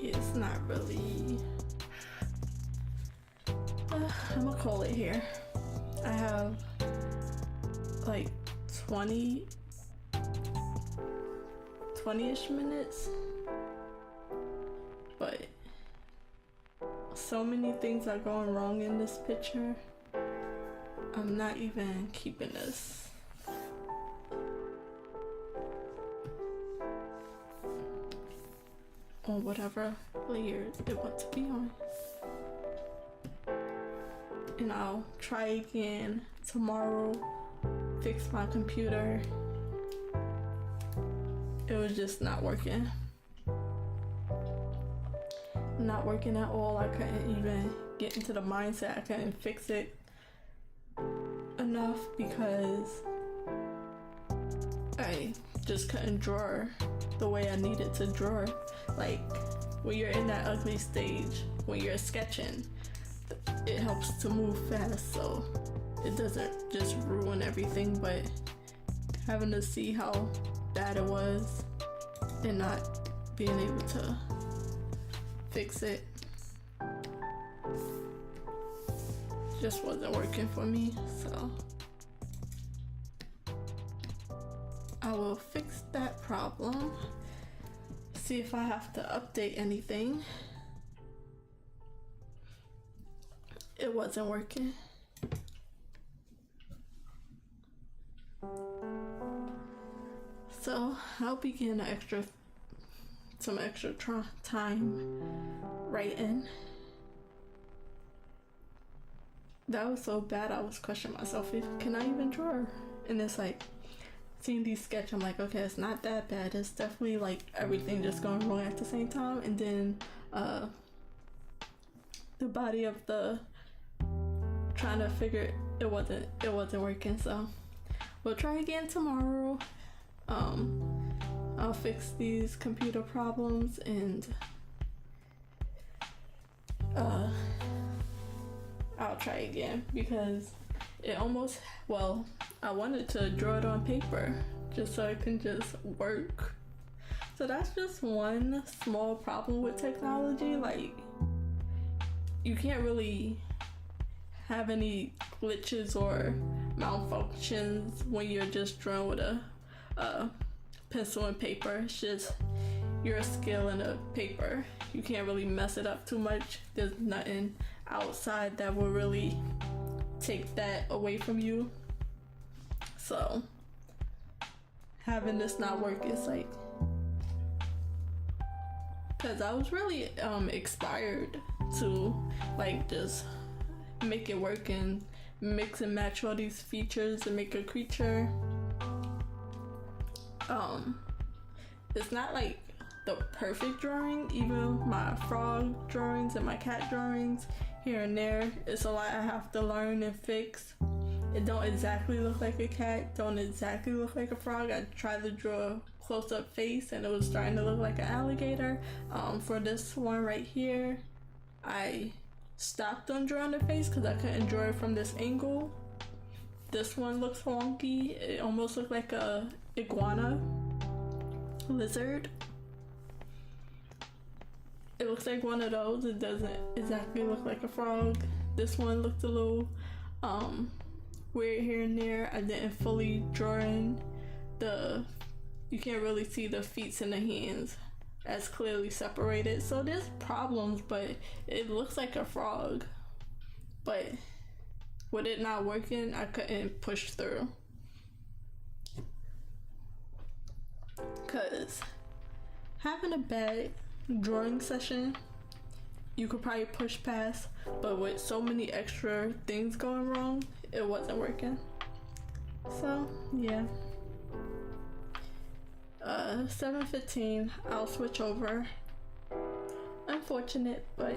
It's not really. I'm gonna call it here. I have like 20-ish minutes, but so many things are going wrong in this picture. I'm not even keeping this. On whatever layer it wants to be on. And I'll try again tomorrow, fix my computer. It was just not working. Not working at all. I couldn't even get into the mindset. I couldn't fix it enough because I just couldn't draw the way I needed to draw. Like when you're in that ugly stage, when you're sketching, it helps to move fast so it doesn't just ruin everything, but having to see how bad it was and not being able to fix it just wasn't working for me, so I will fix that problem. See if I have to update anything. It wasn't working. So I'll begin some extra time writing. That was so bad I was questioning myself, can I even draw? And it's like, seeing these sketch, I'm like, okay, it's not that bad. It's definitely like everything just going wrong at the same time. And then the body of the trying to figure it wasn't working. So we'll try again tomorrow. I'll fix these computer problems and I'll try again because it almost, well, I wanted to draw it on paper just so it can just work. So that's just one small problem with technology. Like, you can't really have any glitches or malfunctions when you're just drawing with a pencil and paper. It's just your skill in a paper. You can't really mess it up too much. There's nothing outside that will really take that away from you. So having this not work is like, because I was really inspired to like just make it work and mix and match all these features and make a creature. It's not like the perfect drawing. Even my frog drawings and my cat drawings here and there, it's a lot I have to learn and fix. It don't exactly look like a cat, don't exactly look like a frog. I tried to draw a close-up face and it was starting to look like an alligator. For this one right here, I stopped on drawing the face because I couldn't draw it from this angle. This one looks wonky. It almost looked like a iguana lizard. It looks like one of those. It doesn't exactly look like a frog. This one looked a little weird here and there. I didn't fully draw in you can't really see the feet and the hands as clearly separated. So there's problems, but it looks like a frog. But with it not working, I couldn't push through. Cause having a bad drawing session, you could probably push past, but with so many extra things going wrong, it wasn't working. So yeah. 7:15, I'll switch over. Unfortunate, but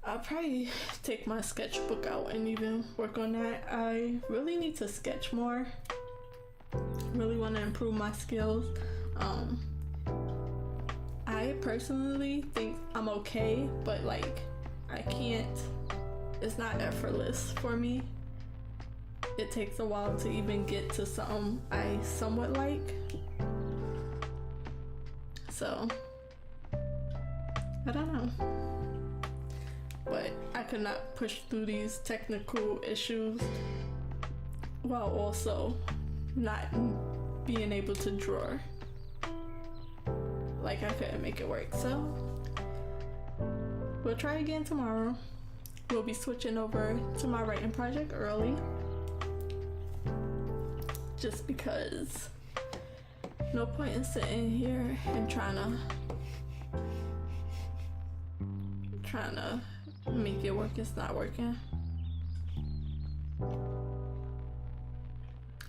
I'll probably take my sketchbook out and even work on that. I really need to sketch more. Really want to improve my skills. I personally think I'm okay, but like I can't, it's not effortless for me. it takes a while to even get to something I somewhat like. So, I don't know. But I could not push through these technical issues while also not being able to draw. Like, I couldn't make it work. So, we'll try again tomorrow. We'll be switching over to my writing project early. Just because no point in sitting here and trying to make it work. It's not working.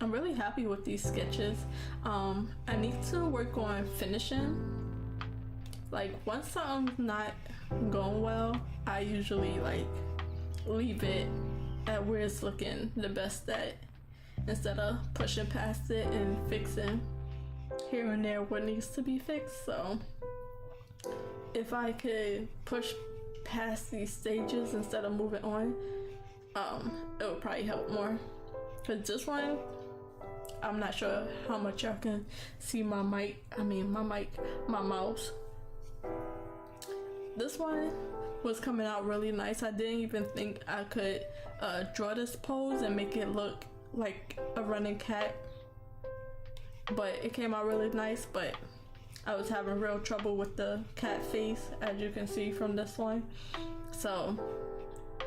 I'm really happy with these sketches. I need to work on finishing. Like, once something's not going well, I usually like leave it at where it's looking the best at, instead of pushing past it and fixing here and there what needs to be fixed. So if I could push past these stages instead of moving on, it would probably help more. Cause this one, I'm not sure how much y'all can see my mouse. This one was coming out really nice. I didn't even think I could draw this pose and make it look like a running cat, but it came out really nice. But I was having real trouble with the cat face, as you can see from this one. So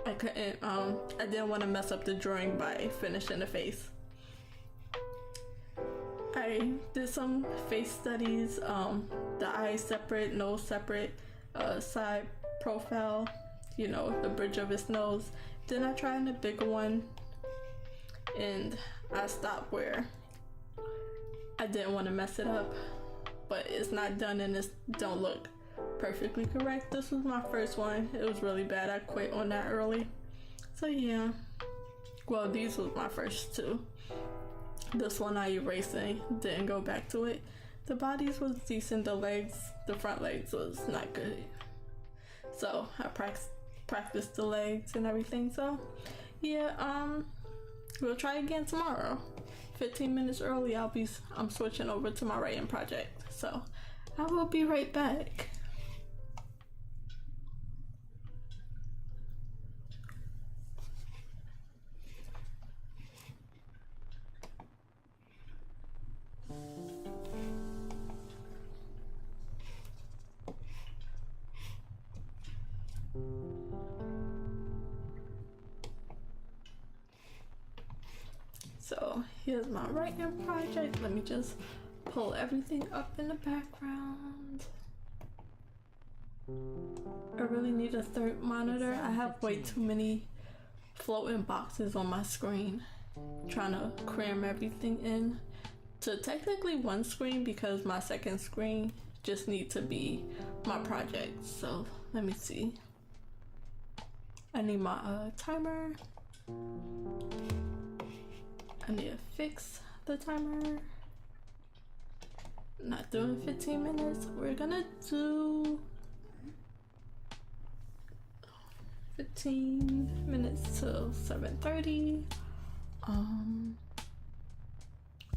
I couldn't, I didn't want to mess up the drawing by finishing the face. I did some face studies, the eyes separate, nose separate, side profile, you know, the bridge of his nose. Then I tried a bigger one, and I stopped where I didn't want to mess it up, but it's not done and it don't look perfectly correct. This was my first one. It was really bad. I quit on that early. So yeah, well, these was my first two. This one I erased and didn't go back to it. The bodies was decent. The legs, the front legs was not good. So I practiced the legs and everything. So yeah, we'll try again tomorrow. 15 minutes early, I'm switching over to my writing project. So I will be right back. So here's my writing project. Let me just pull everything up in the background. I really need a third monitor. I have way too many floating boxes on my screen, trying to cram everything in to technically one screen, because my second screen just needs to be my project. So let me see. I need my timer. I need to fix the timer. Not doing 15 minutes. We're gonna do 15 minutes till 7:30.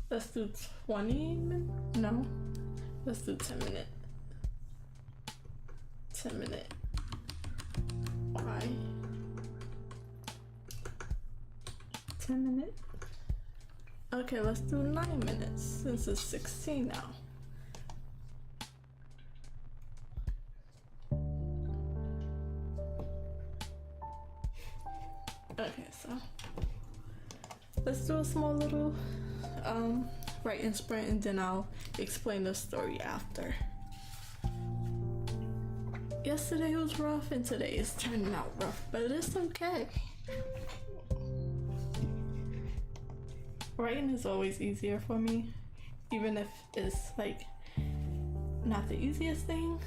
Let's do 20 minutes. No, let's do 10 minutes. 10 minute. Why? 10 minutes. Okay, let's do 9 minutes since it's 16 now. Okay, so let's do a small little writing sprint, and then I'll explain the story after. Yesterday was rough and today is turning out rough, but it's okay. Writing is always easier for me, even if it's like not the easiest thing.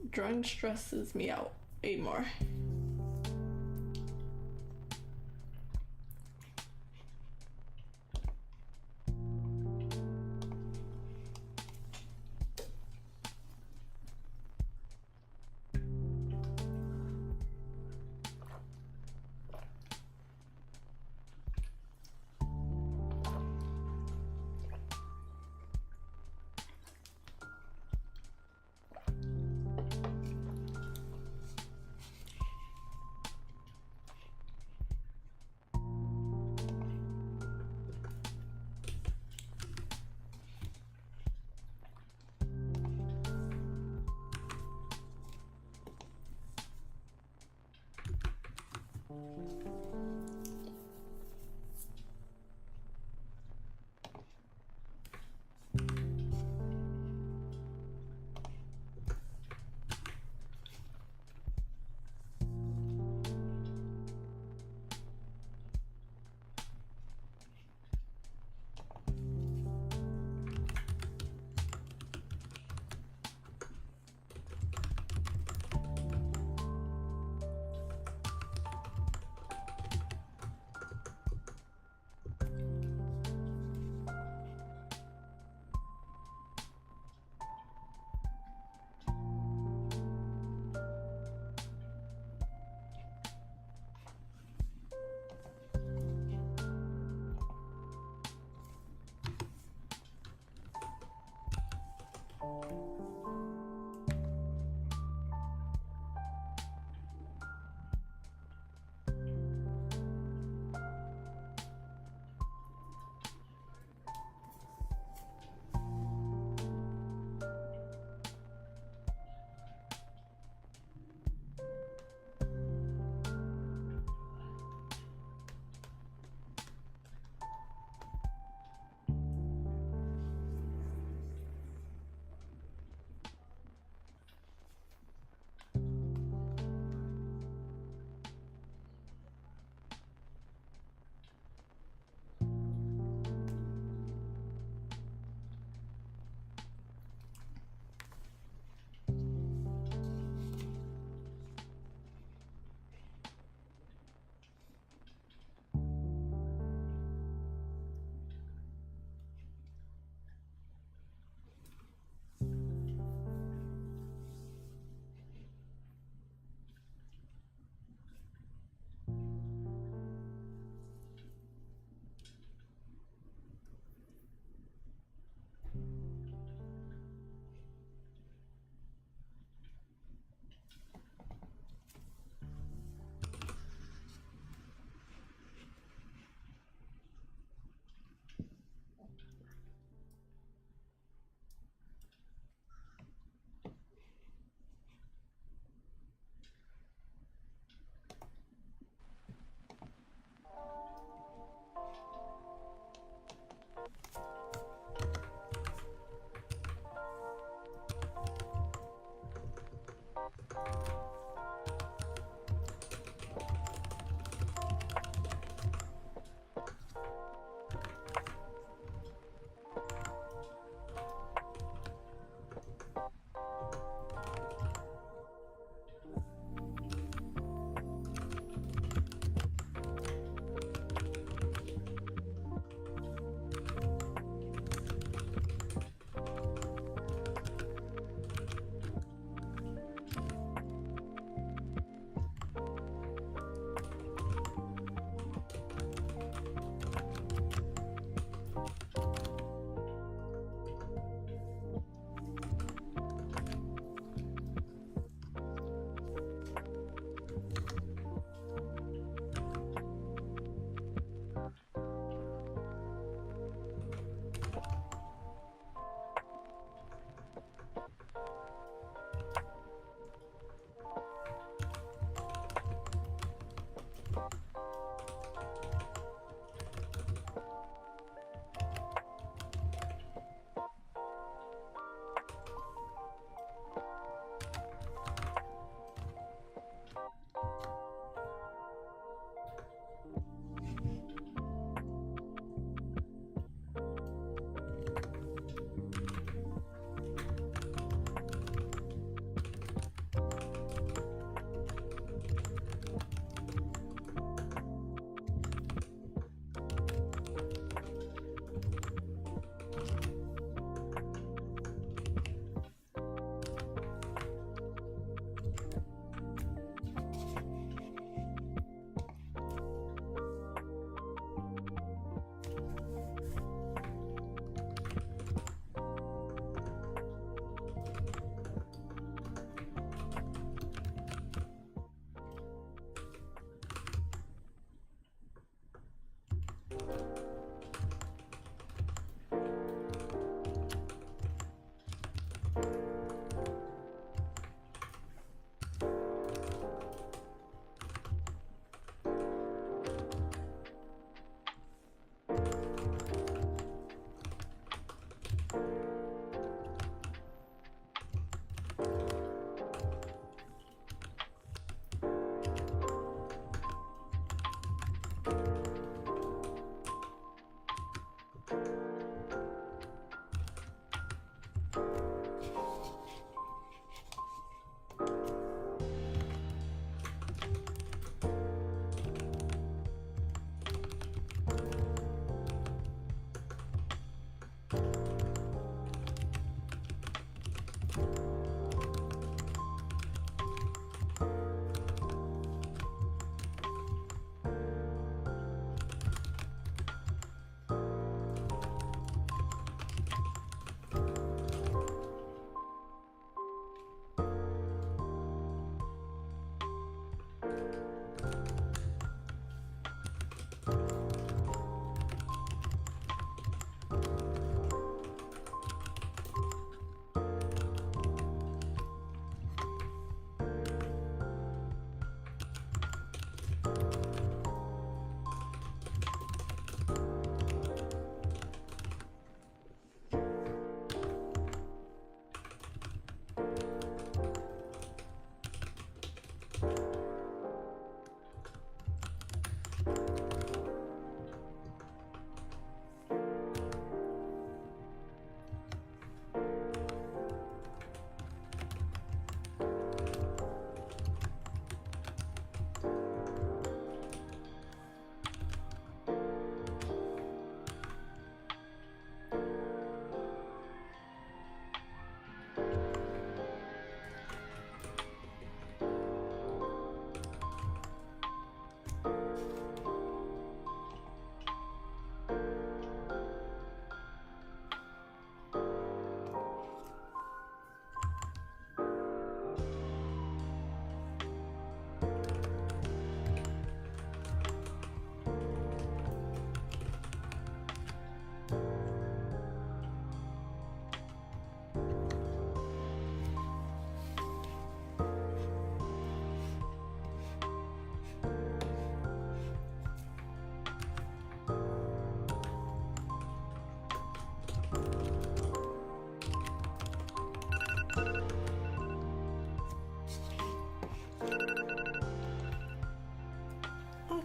Drawing stresses me out way more.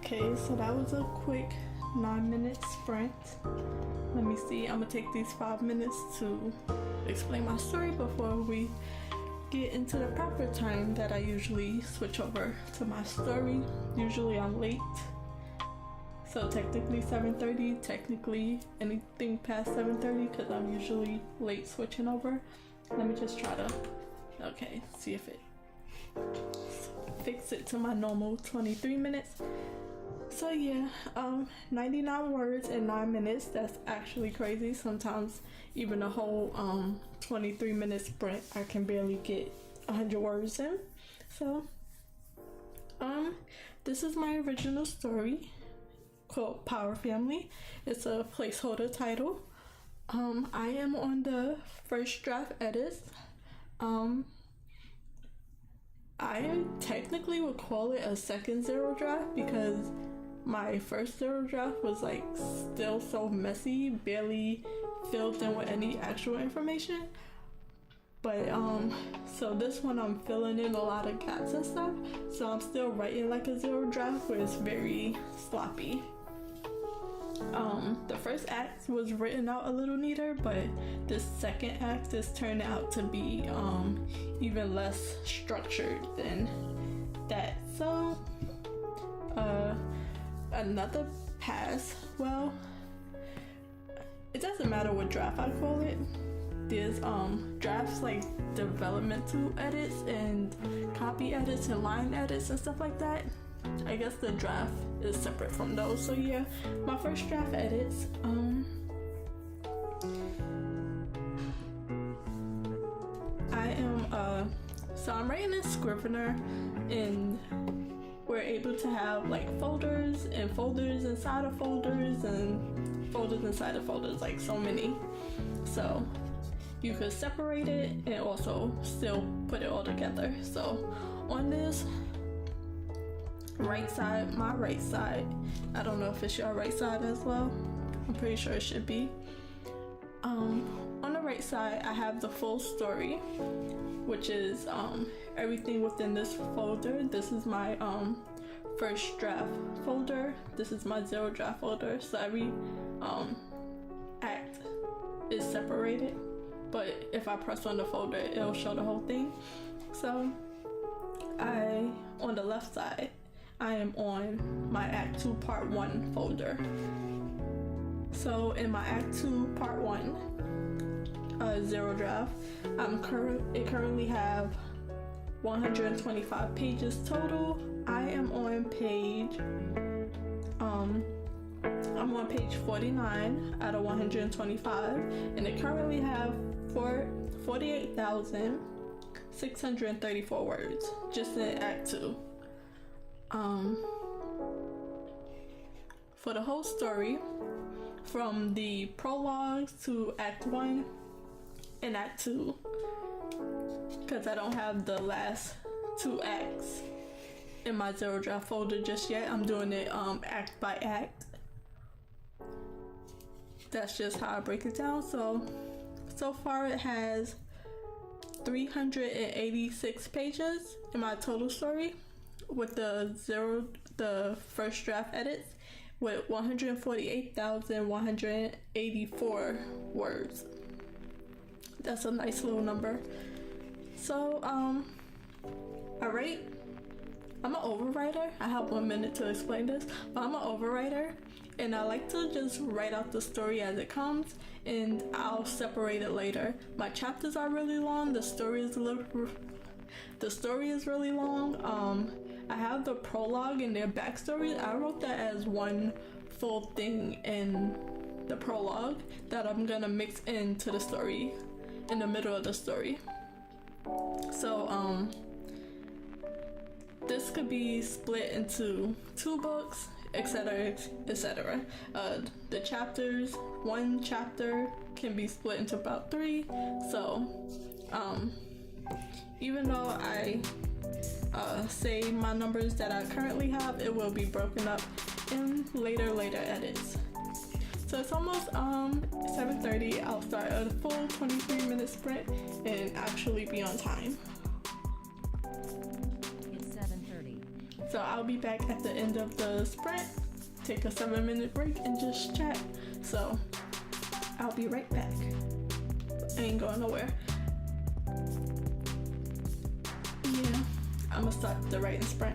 Okay, so that was a quick 9-minute sprint. Let me see, I'm gonna take these 5 minutes to explain my story before we get into the proper time that I usually switch over to my story. Usually I'm late, so technically 7:30, technically anything past 7:30 because I'm usually late switching over. Let me just try to, okay, see if it fix it to my normal 23 minutes. So yeah, 99 words in 9 minutes. That's actually crazy. Sometimes even a whole 23-minute sprint, I can barely get 100 words in. So this is my original story called Power Family. It's a placeholder title. I am on the first draft edits. I technically would call it a second zero draft because my first zero draft was like still so messy, barely filled in with any actual information. But so this one I'm filling in a lot of gaps and stuff, so I'm still writing like a zero draft where it's very sloppy. The first act was written out a little neater, but this second act is turning out to be even less structured than that. So another pass. Well, it doesn't matter what draft I call it. There's drafts like developmental edits and copy edits and line edits and stuff like that. I guess the draft is separate from those. So yeah, my first draft edits. I'm writing in Scrivener, and we're able to have like folders and folders inside of folders and folders inside of folders, like so many. So you could separate it and also still put it all together. So on this right side, my right side, I don't know if it's your right side as well, I'm pretty sure it should be. On the right side I have the full story, which is everything within this folder. This is my first draft folder, this is my zero draft folder, so every act is separated, but if I press on the folder it'll show the whole thing. So on the left side I am on my Act 2 Part 1 folder. So in my Act 2 Part 1 zero draft, it currently have 125 pages total. I am on page I'm on page 49 out of 125, and it currently have 48,634 words just in Act 2. For the whole story, from the prologues to Act 1 and Act 2, because I don't have the last 2 acts in my zero draft folder just yet. I'm doing it act by act. That's just how I break it down. So far it has 386 pages in my total story, with the first draft edits, with 148,184 words. That's a nice little number. So I'm an overwriter. I have 1 minute to explain this, but I'm an overwriter, and I like to just write out the story as it comes, and I'll separate it later. My chapters are really long. The story is really long. I have the prologue and their backstory. I wrote that as one full thing in the prologue that I'm gonna mix into the story in the middle of the story. So this could be split into 2 books, etc., etc. The chapters, 1 chapter can be split into about 3. So even though I say my numbers that I currently have, it will be broken up in later edits. So it's almost 7:30. I'll start a full 23-minute sprint and actually be on time. It's 7:30. So I'll be back at the end of the sprint, take a 7-minute break, and just chat. So I'll be right back. I ain't going nowhere. Yeah, I'm gonna start the writing sprint.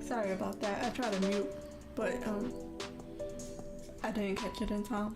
Sorry about that. I tried to mute, but I didn't catch it in time.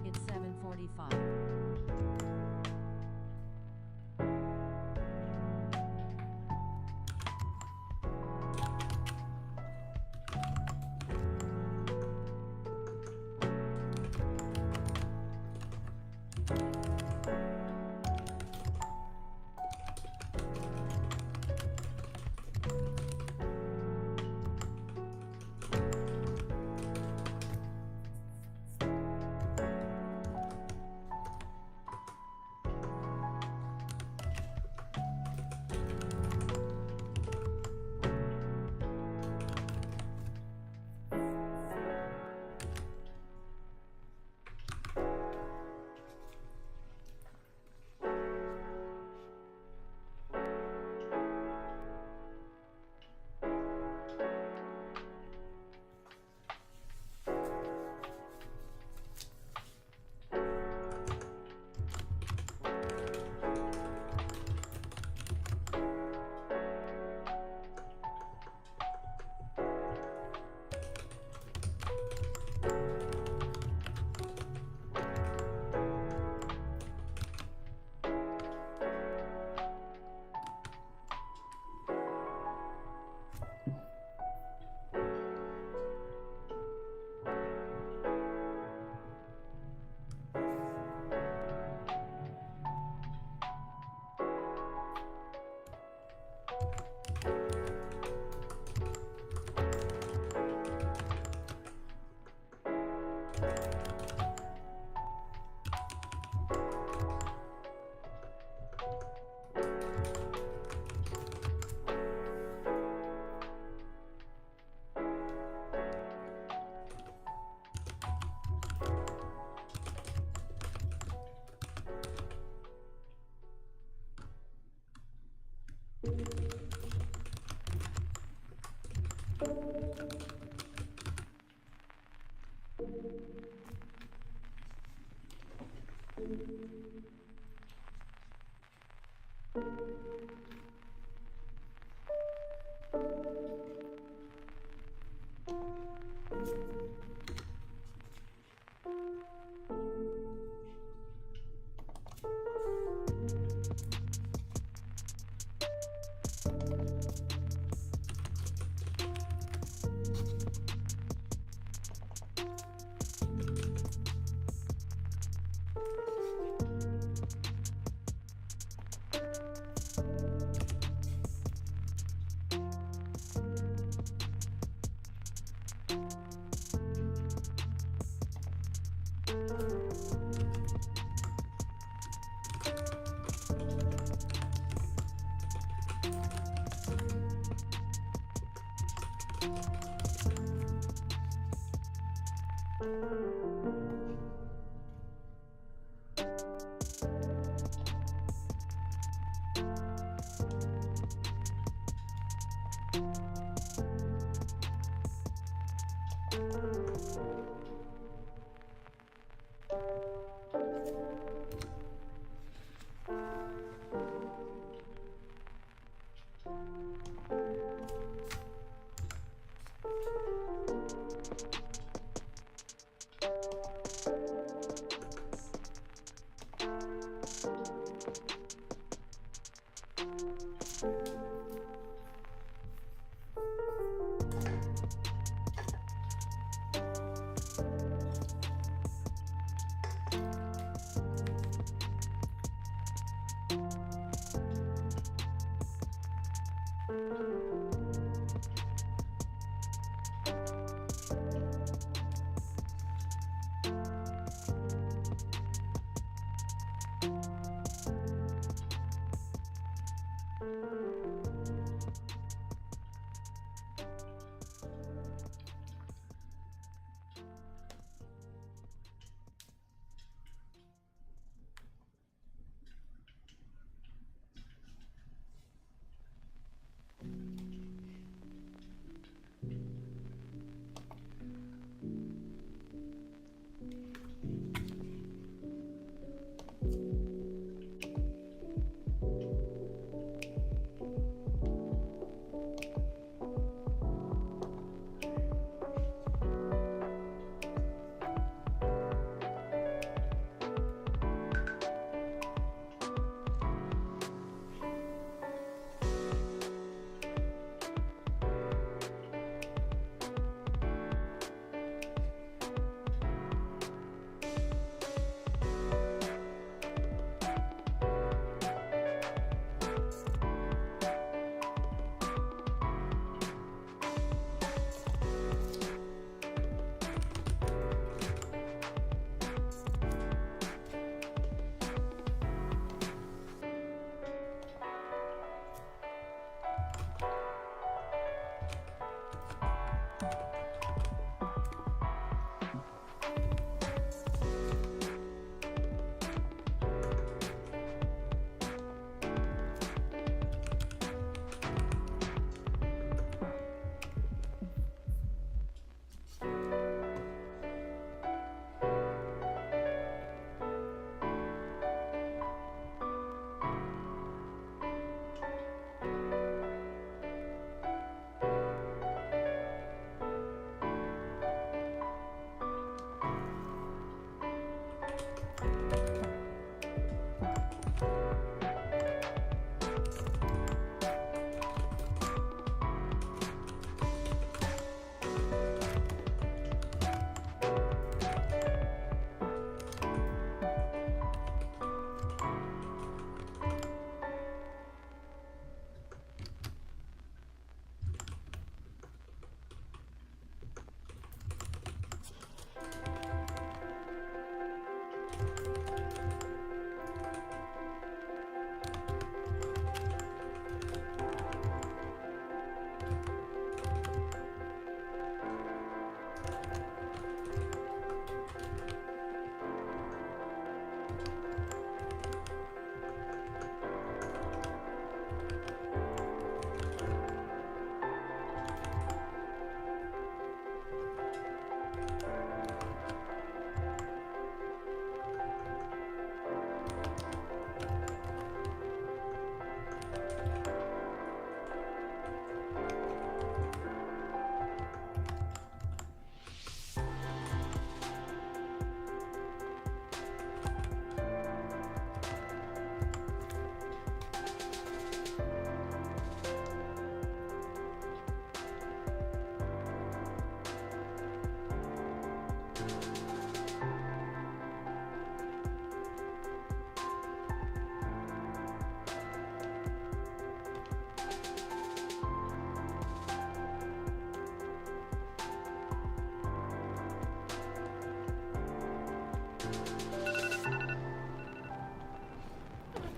It's 7:45.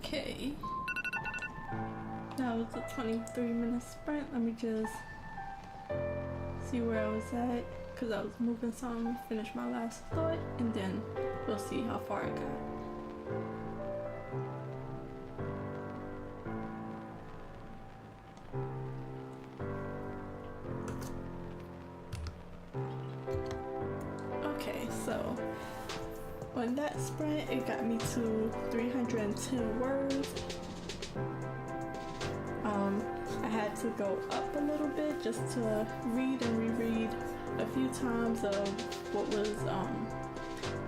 Okay. That was a 23-minute sprint. Let me just see where I was at, because I was moving some, finish my last thought, and then we'll see how far I got. Okay, so on that sprint, it got me to 310 words. I had to go up a little bit just to read and reread a few times of what was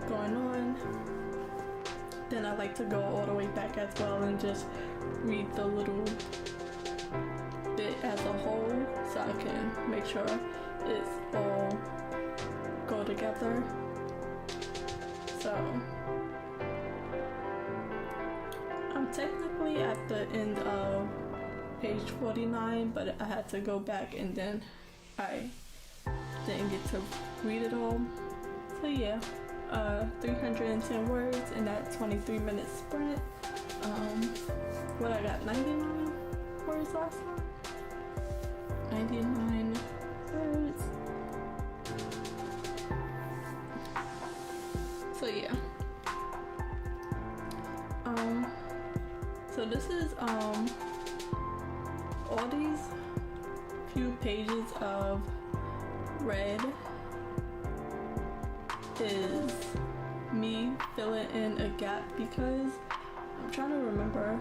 going on. Then I like to go all the way back as well and just read the little bit as a whole so I can make sure it's all go together. So I'm technically at the end of page 49, but I had to go back and then I didn't get to read it all. So yeah, 310 words in that 23-minute sprint. What I got, 99 words last time? 99 words. So yeah. So this is all these few pages of red is me filling in a gap because I'm trying to remember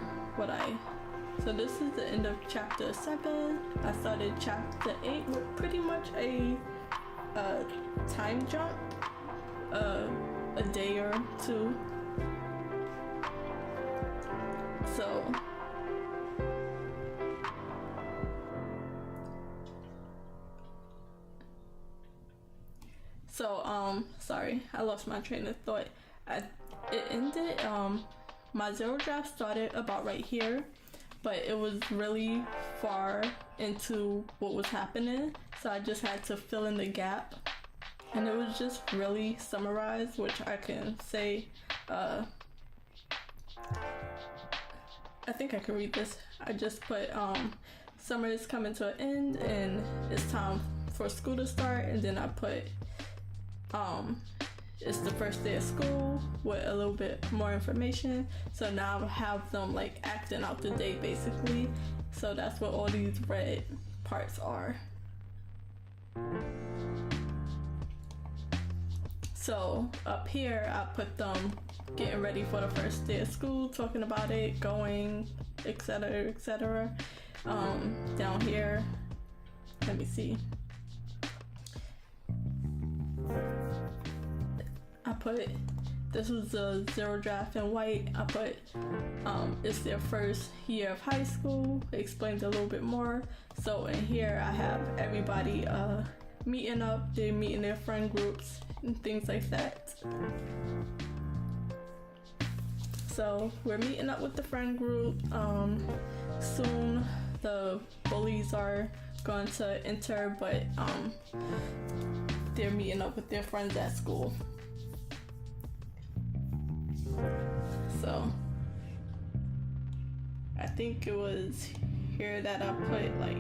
so this is the end of chapter 7. I started chapter 8 with pretty much a time jump, a day or two. So sorry, I lost my train of thought. It ended, my zero draft started about right here, but it was really far into what was happening, so I just had to fill in the gap, and it was just really summarized, which I can say, I think I can read this. I just put, summer is coming to an end, and it's time for school to start, and then I put, it's the first day of school with a little bit more information. So now I have them like acting out the day basically. So that's what all these red parts are. So up here I put them getting ready for the first day of school, talking about it, going, etc, etc. Down here, let me see. I put, this was the zero draft in white. I put, it's their first year of high school, explained a little bit more. So in here I have everybody meeting up, they're meeting their friend groups and things like that. So we're meeting up with the friend group. Soon the bullies are going to enter, but they're meeting up with their friends at school. So I think it was here that I put like,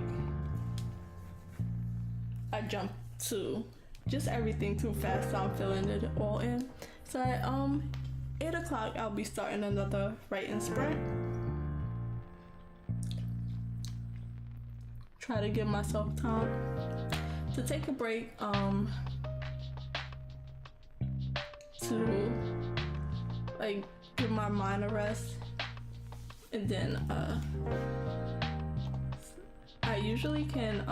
I jumped to just everything too fast, so I'm filling it all in. So at 8 o'clock I'll be starting another writing sprint. Try to give myself time to take a break, to like give my mind a rest, and then I usually can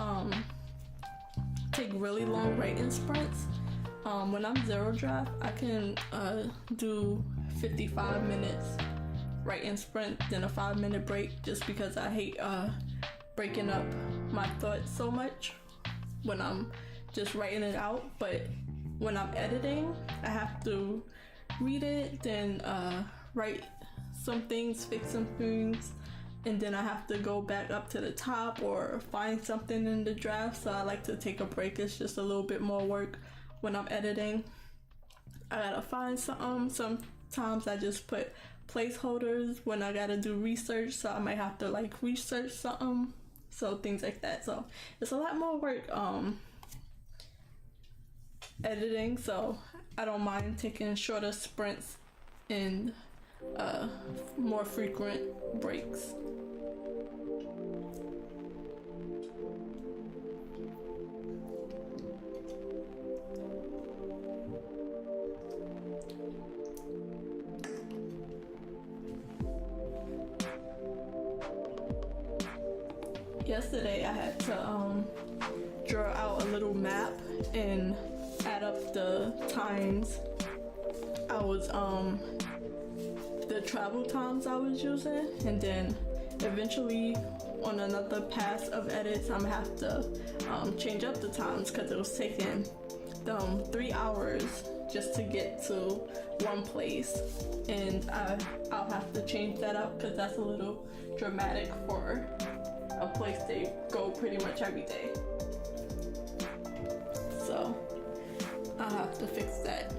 take really long writing sprints. When I'm zero draft, I can do 55 minutes writing sprint, then a 5-minute break, just because I hate breaking up my thoughts so much when I'm just writing it out. But when I'm editing, I have to read it, then write some things, fix some things, and then I have to go back up to the top or find something in the draft. So I like to take a break. It's just a little bit more work when I'm editing. I gotta find something. Sometimes I just put placeholders when I gotta do research, so I might have to like research something, so things like that. So it's a lot more work editing, so I don't mind taking shorter sprints and more frequent breaks. Yesterday I had to draw out a little map and add up the times I was the travel times I was using, and then eventually on another pass of edits I'm gonna have to change up the times, because it was taking them 3 hours just to get to one place, and I'll have to change that up because that's a little dramatic for a place they go pretty much every day. So I'll have to fix that.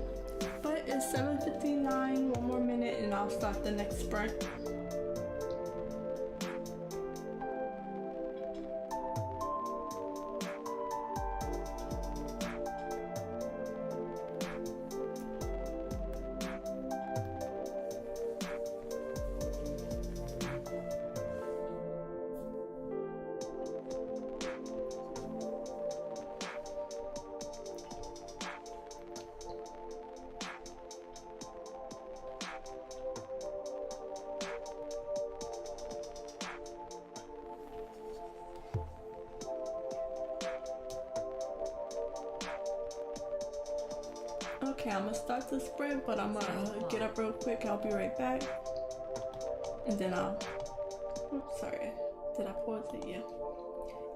But it's 7:59, one more minute and I'll start the next sprint. Okay, I'm gonna start the sprint, but I'm gonna get up real quick. I'll be right back. And then oops, sorry. Did I pause it? Yeah.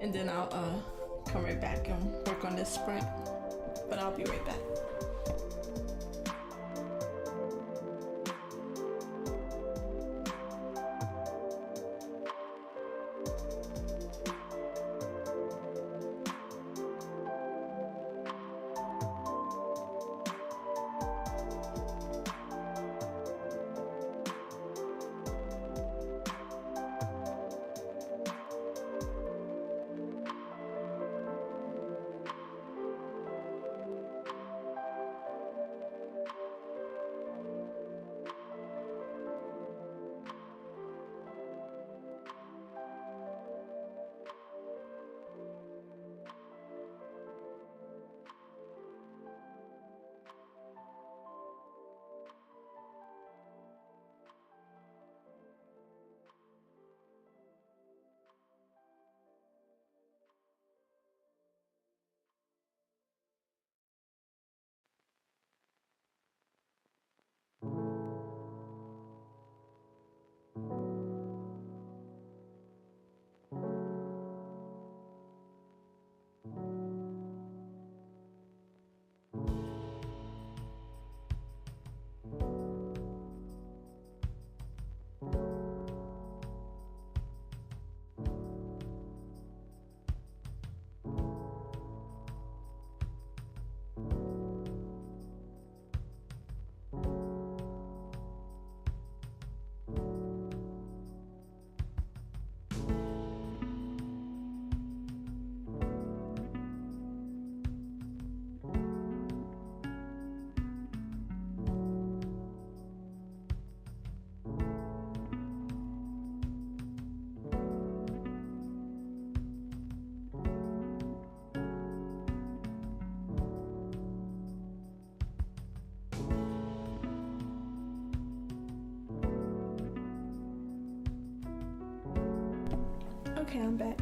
And then I'll come right back and work on this sprint. But I'll be right back. Okay, I'm back.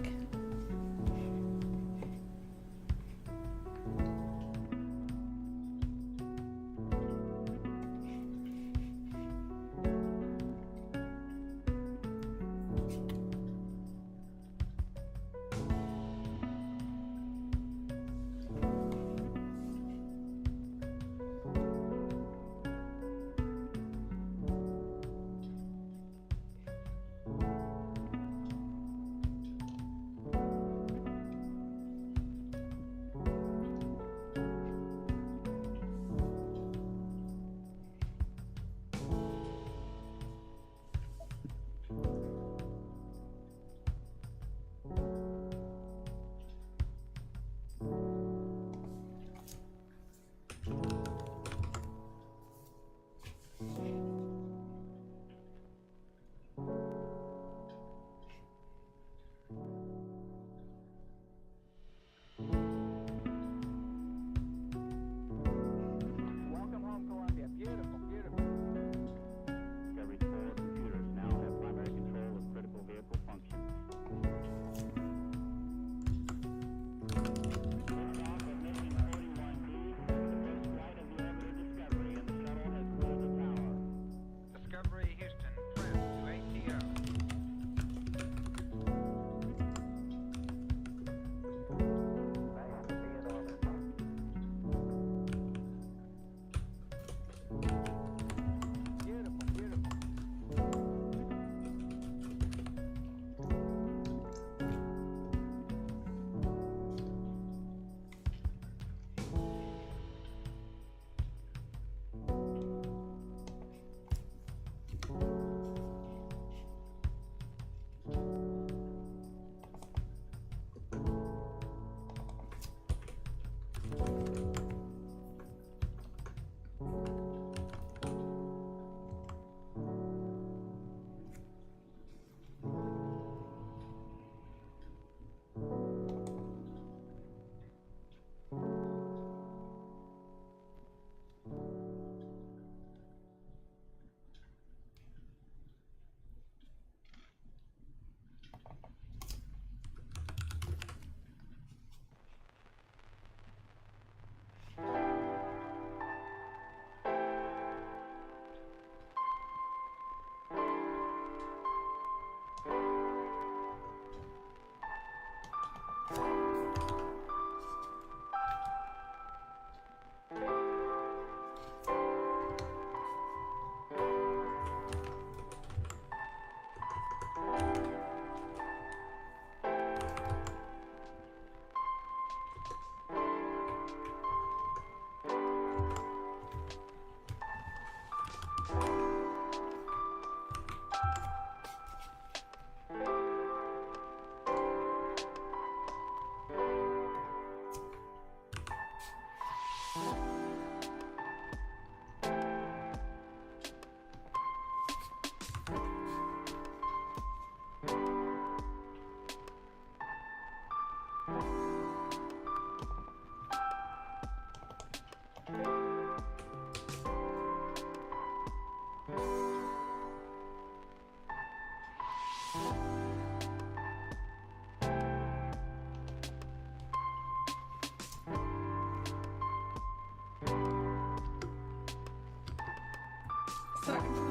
Sorry about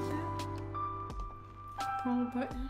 that. Wrong button.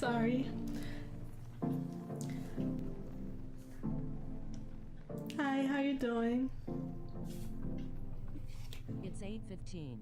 Sorry. Hi, how you doing? It's 8:15.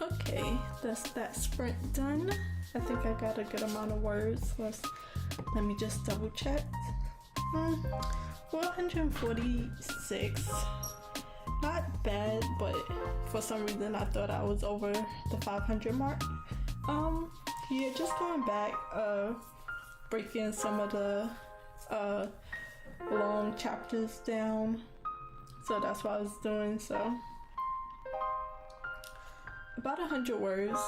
Okay, that's that sprint done. I think I got a good amount of words. Let me just double check. 446. Not bad, but for some reason I thought I was over the 500 mark. Yeah, just going back, breaking some of the long chapters down. So that's what I was doing. So about 100 words.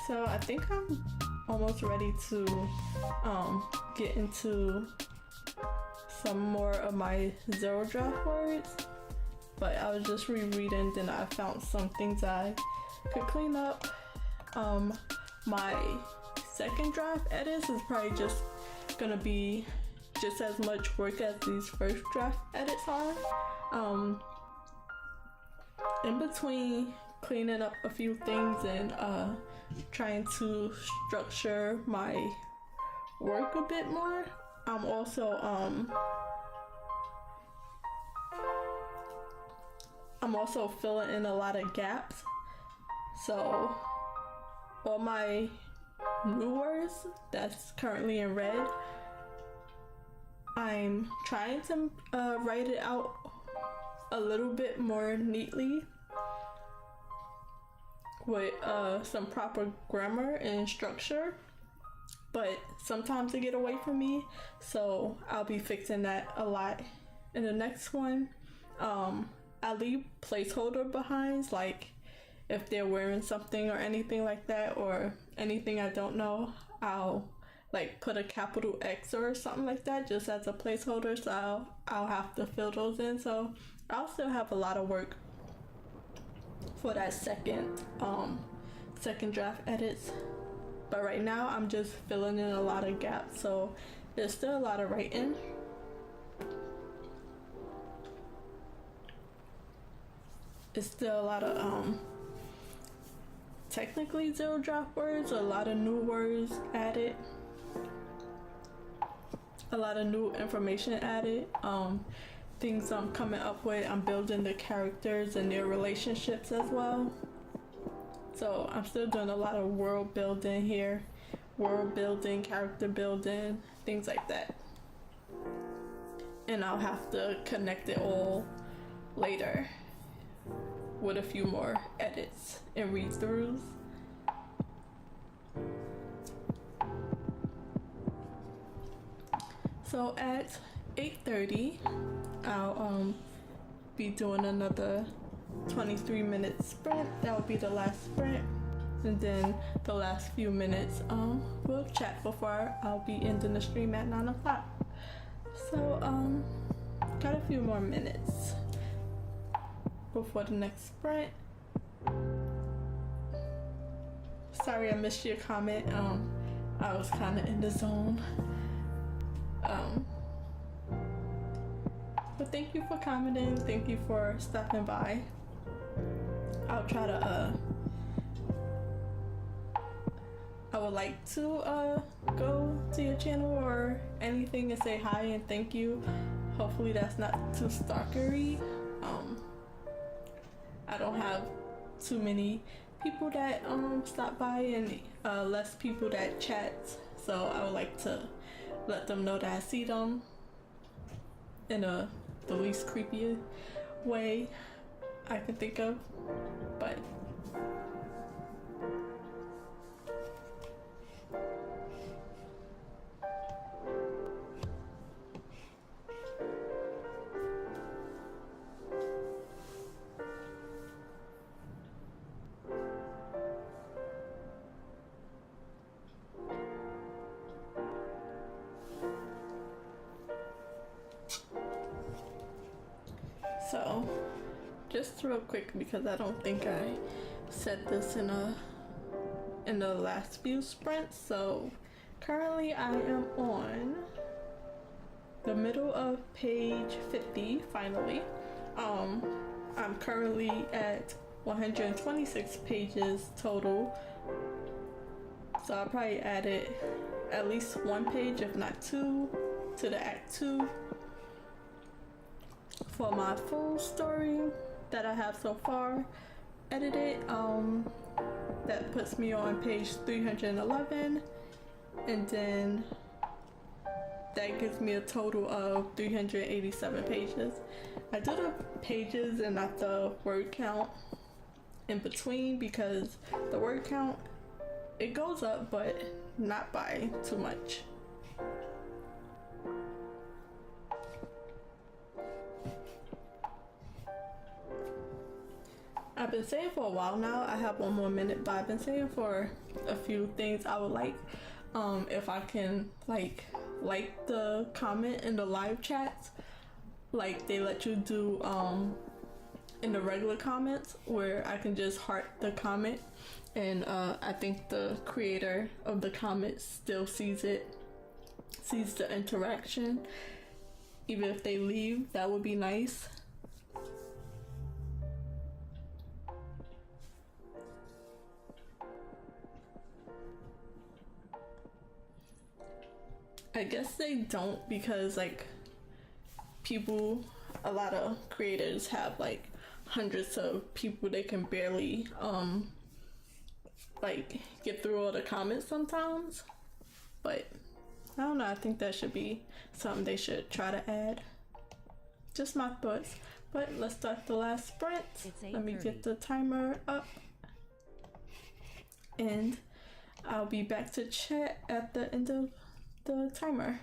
So I think I'm almost ready to get into some more of my zero draft words, but I was just rereading, then I found some things I could clean up. My second draft edits is probably just gonna be just as much work as these first draft edits are. In between cleaning up a few things and trying to structure my work a bit more, I'm also filling in a lot of gaps. So all my new words that's currently in red, I'm trying to write it out a little bit more neatly with some proper grammar and structure, but sometimes they get away from me, so I'll be fixing that a lot. In the next one, I leave placeholder behinds, like if they're wearing something or anything like that, or anything I don't know, I'll like put a capital X or something like that just as a placeholder, so I'll have to fill those in. So I'll still have a lot of work for that second draft edits, but right now I'm just filling in a lot of gaps, so there's still a lot of writing. It's still a lot of technically zero draft words, a lot of new words added, a lot of new information added, things I'm coming up with. I'm building the characters and their relationships as well. So I'm still doing a lot of world building here, world building, character building, things like that. And I'll have to connect it all later with a few more edits and read-throughs. So at 8:30, I'll be doing another 23-minute sprint. That will be the last sprint, and then the last few minutes we'll chat before I'll be ending the stream at 9 o'clock. So got a few more minutes before the next sprint. Sorry I missed your comment. I was kind of in the zone. But thank you for commenting. Thank you for stopping by. I'll try to I would like to go to your channel or anything and say hi and thank you. Hopefully that's not too stalkery. I don't have too many people that stop by and less people that chat. So I would like to let them know that I see them in the least creepy way I can think of. But so, just real quick, because I don't think I said this in the last few sprints. So currently I am on the middle of page 50 finally. I'm currently at 126 pages total, so I probably added at least one page, if not two, to the act 2 for my full story that I have so far edited. That puts me on page 311, and then that gives me a total of 387 pages. I do the pages and not the word count in between, because the word count, it goes up, but not by too much. I've been saying for a while now, I have one more minute, but I've been saying for a few things I would like, if I can like the comment in the live chats, like they let you do in the regular comments, where I can just heart the comment, and I think the creator of the comment still sees the interaction, even if they leave. That would be nice. I guess they don't, because like a lot of creators have like hundreds of people. They can barely like get through all the comments sometimes. But I don't know, I think that should be something they should try to add. Just my thoughts. But let's start the last sprint. Let me get the timer up, and I'll be back to chat at the end of the timer.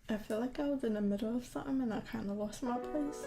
I feel like I was in the middle of something and I kind of lost my place.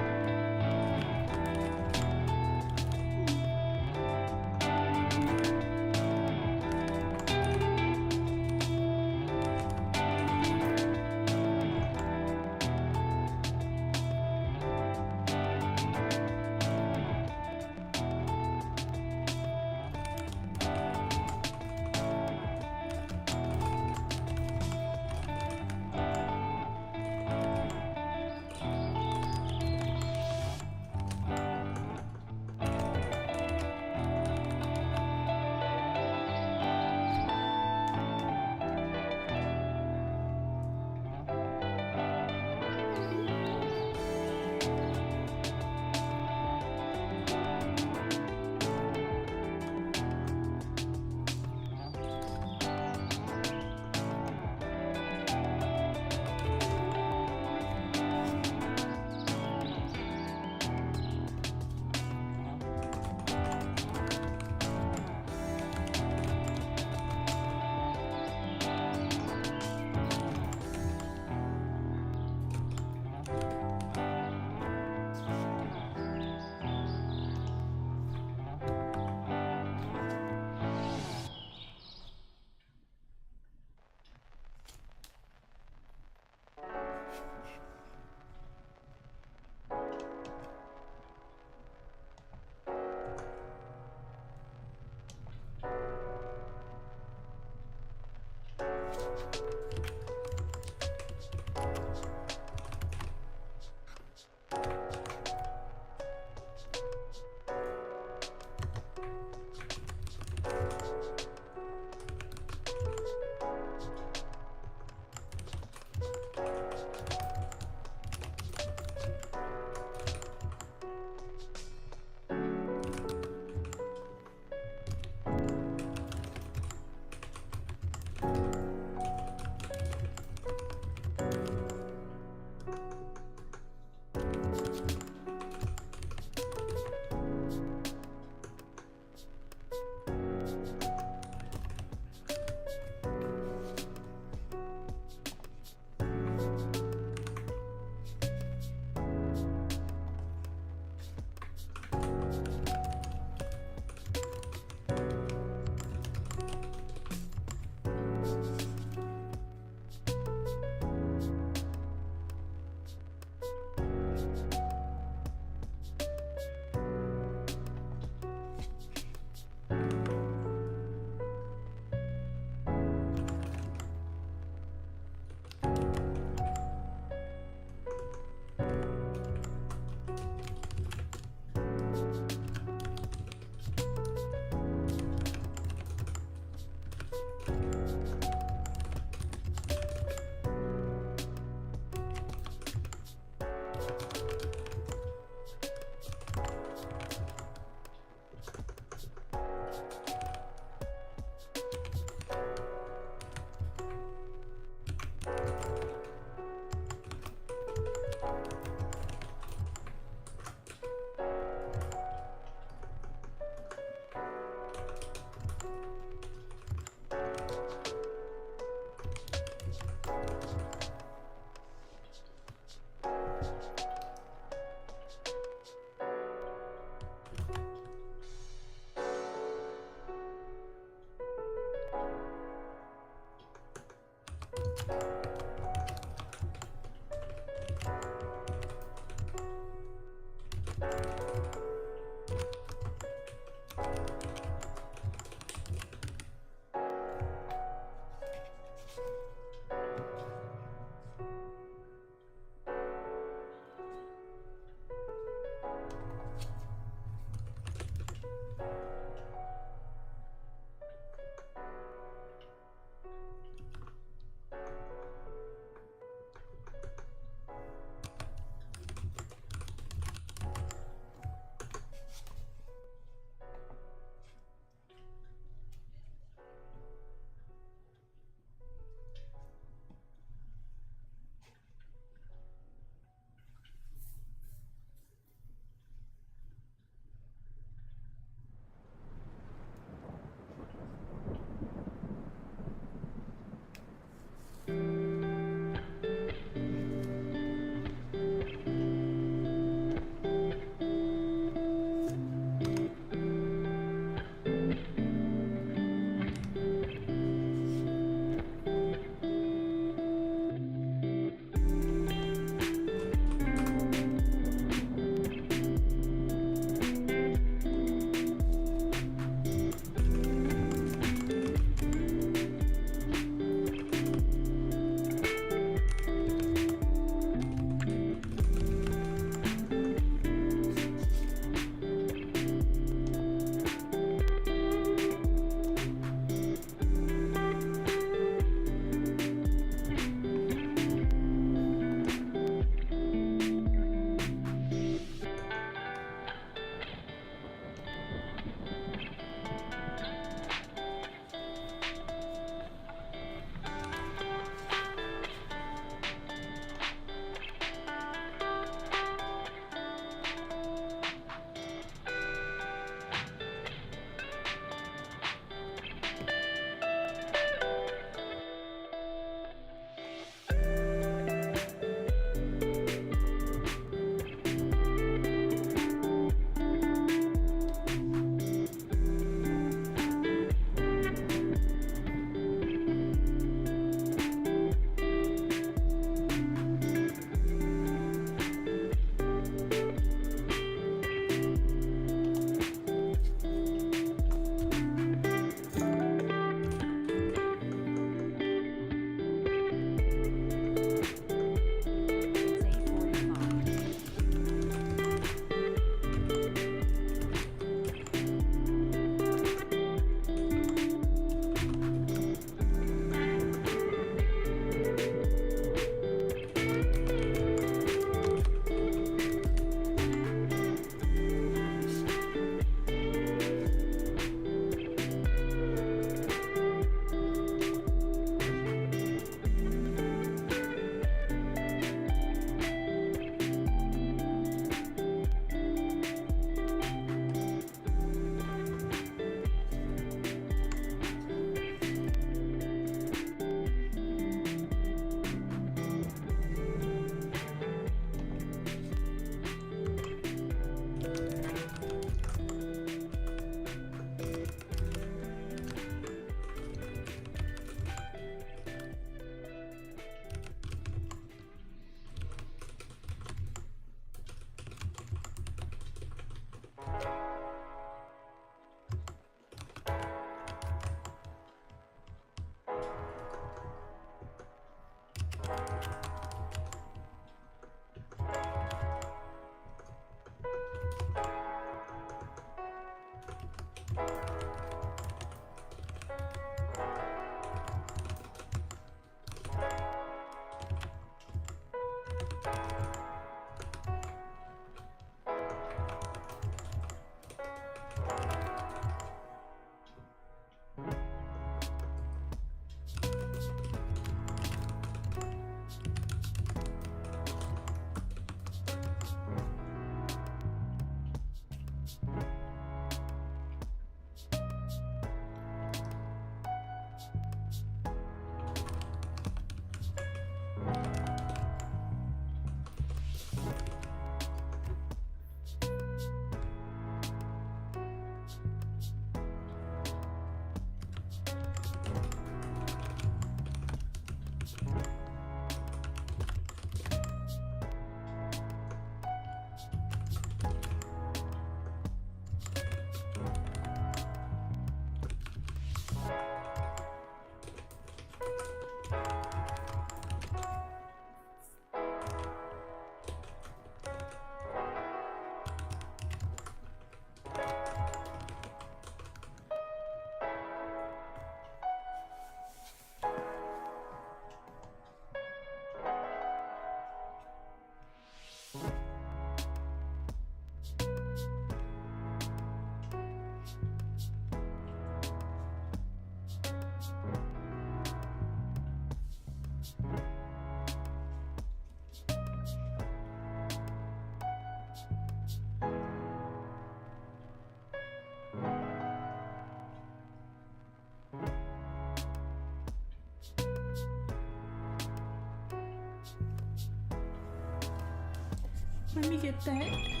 Let me get that.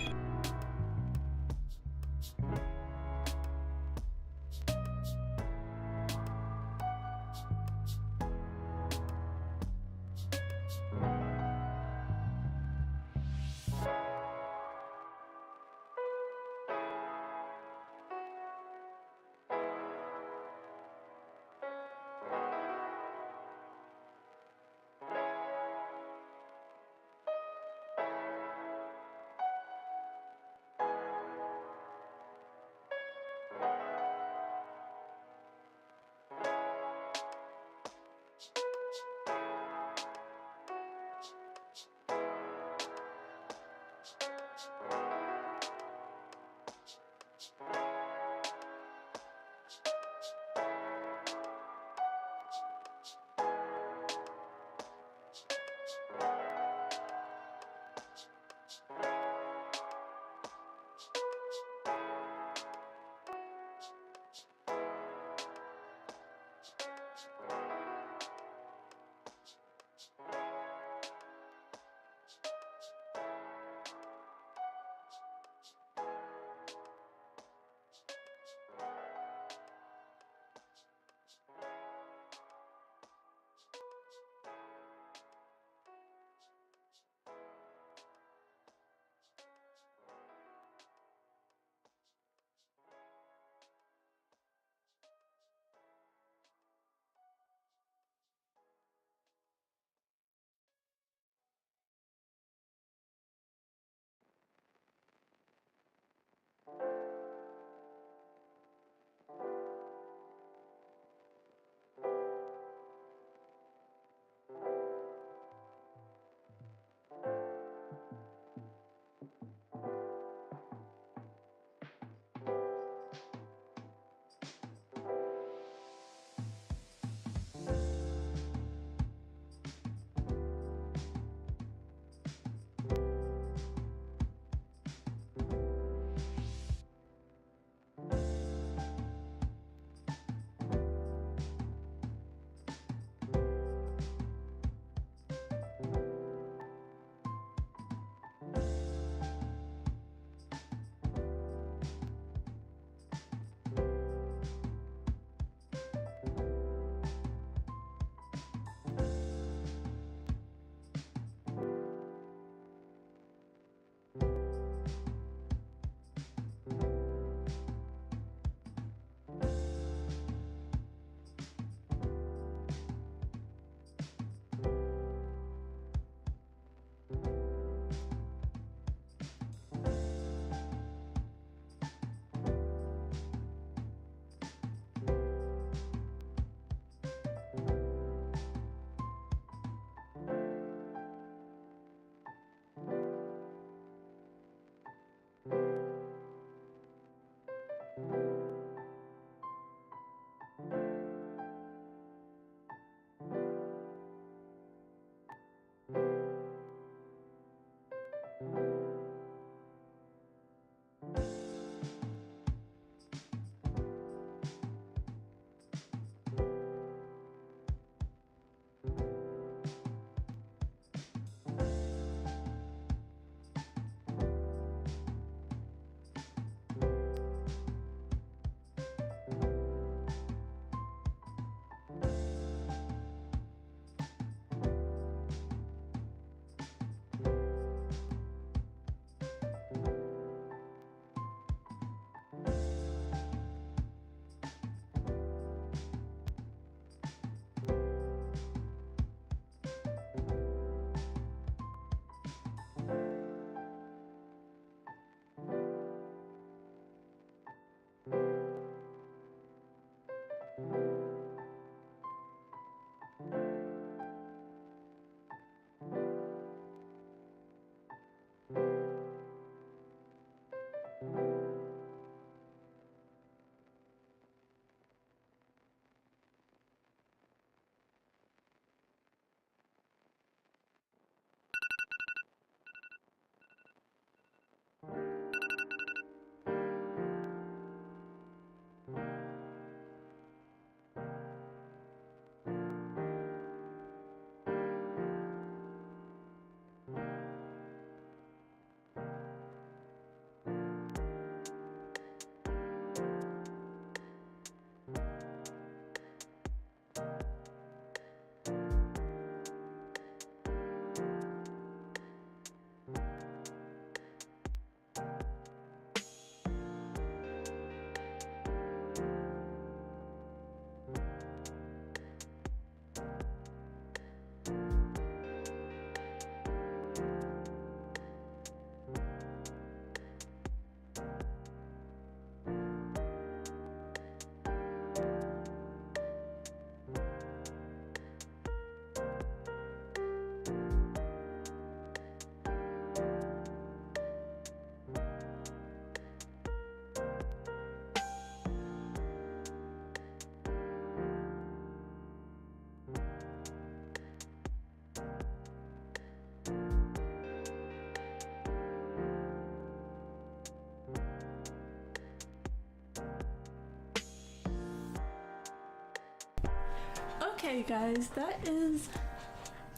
Okay guys, that is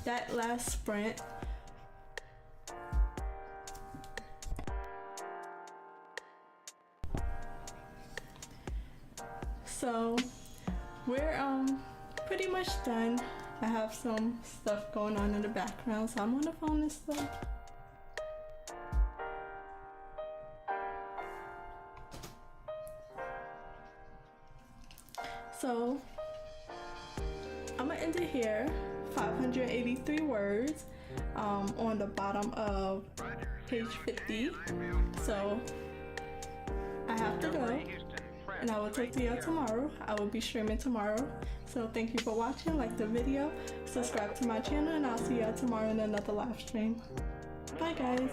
that last sprint. So we're pretty much done. I have some stuff going on in the background, so I'm gonna phone this stuff. So I'm gonna end it here. 583 words on the bottom of page 50. So I have to go, and I will talk to y'all tomorrow. I will be streaming tomorrow. So thank you for watching. Like the video, subscribe to my channel, and I'll see y'all tomorrow in another live stream. Bye guys.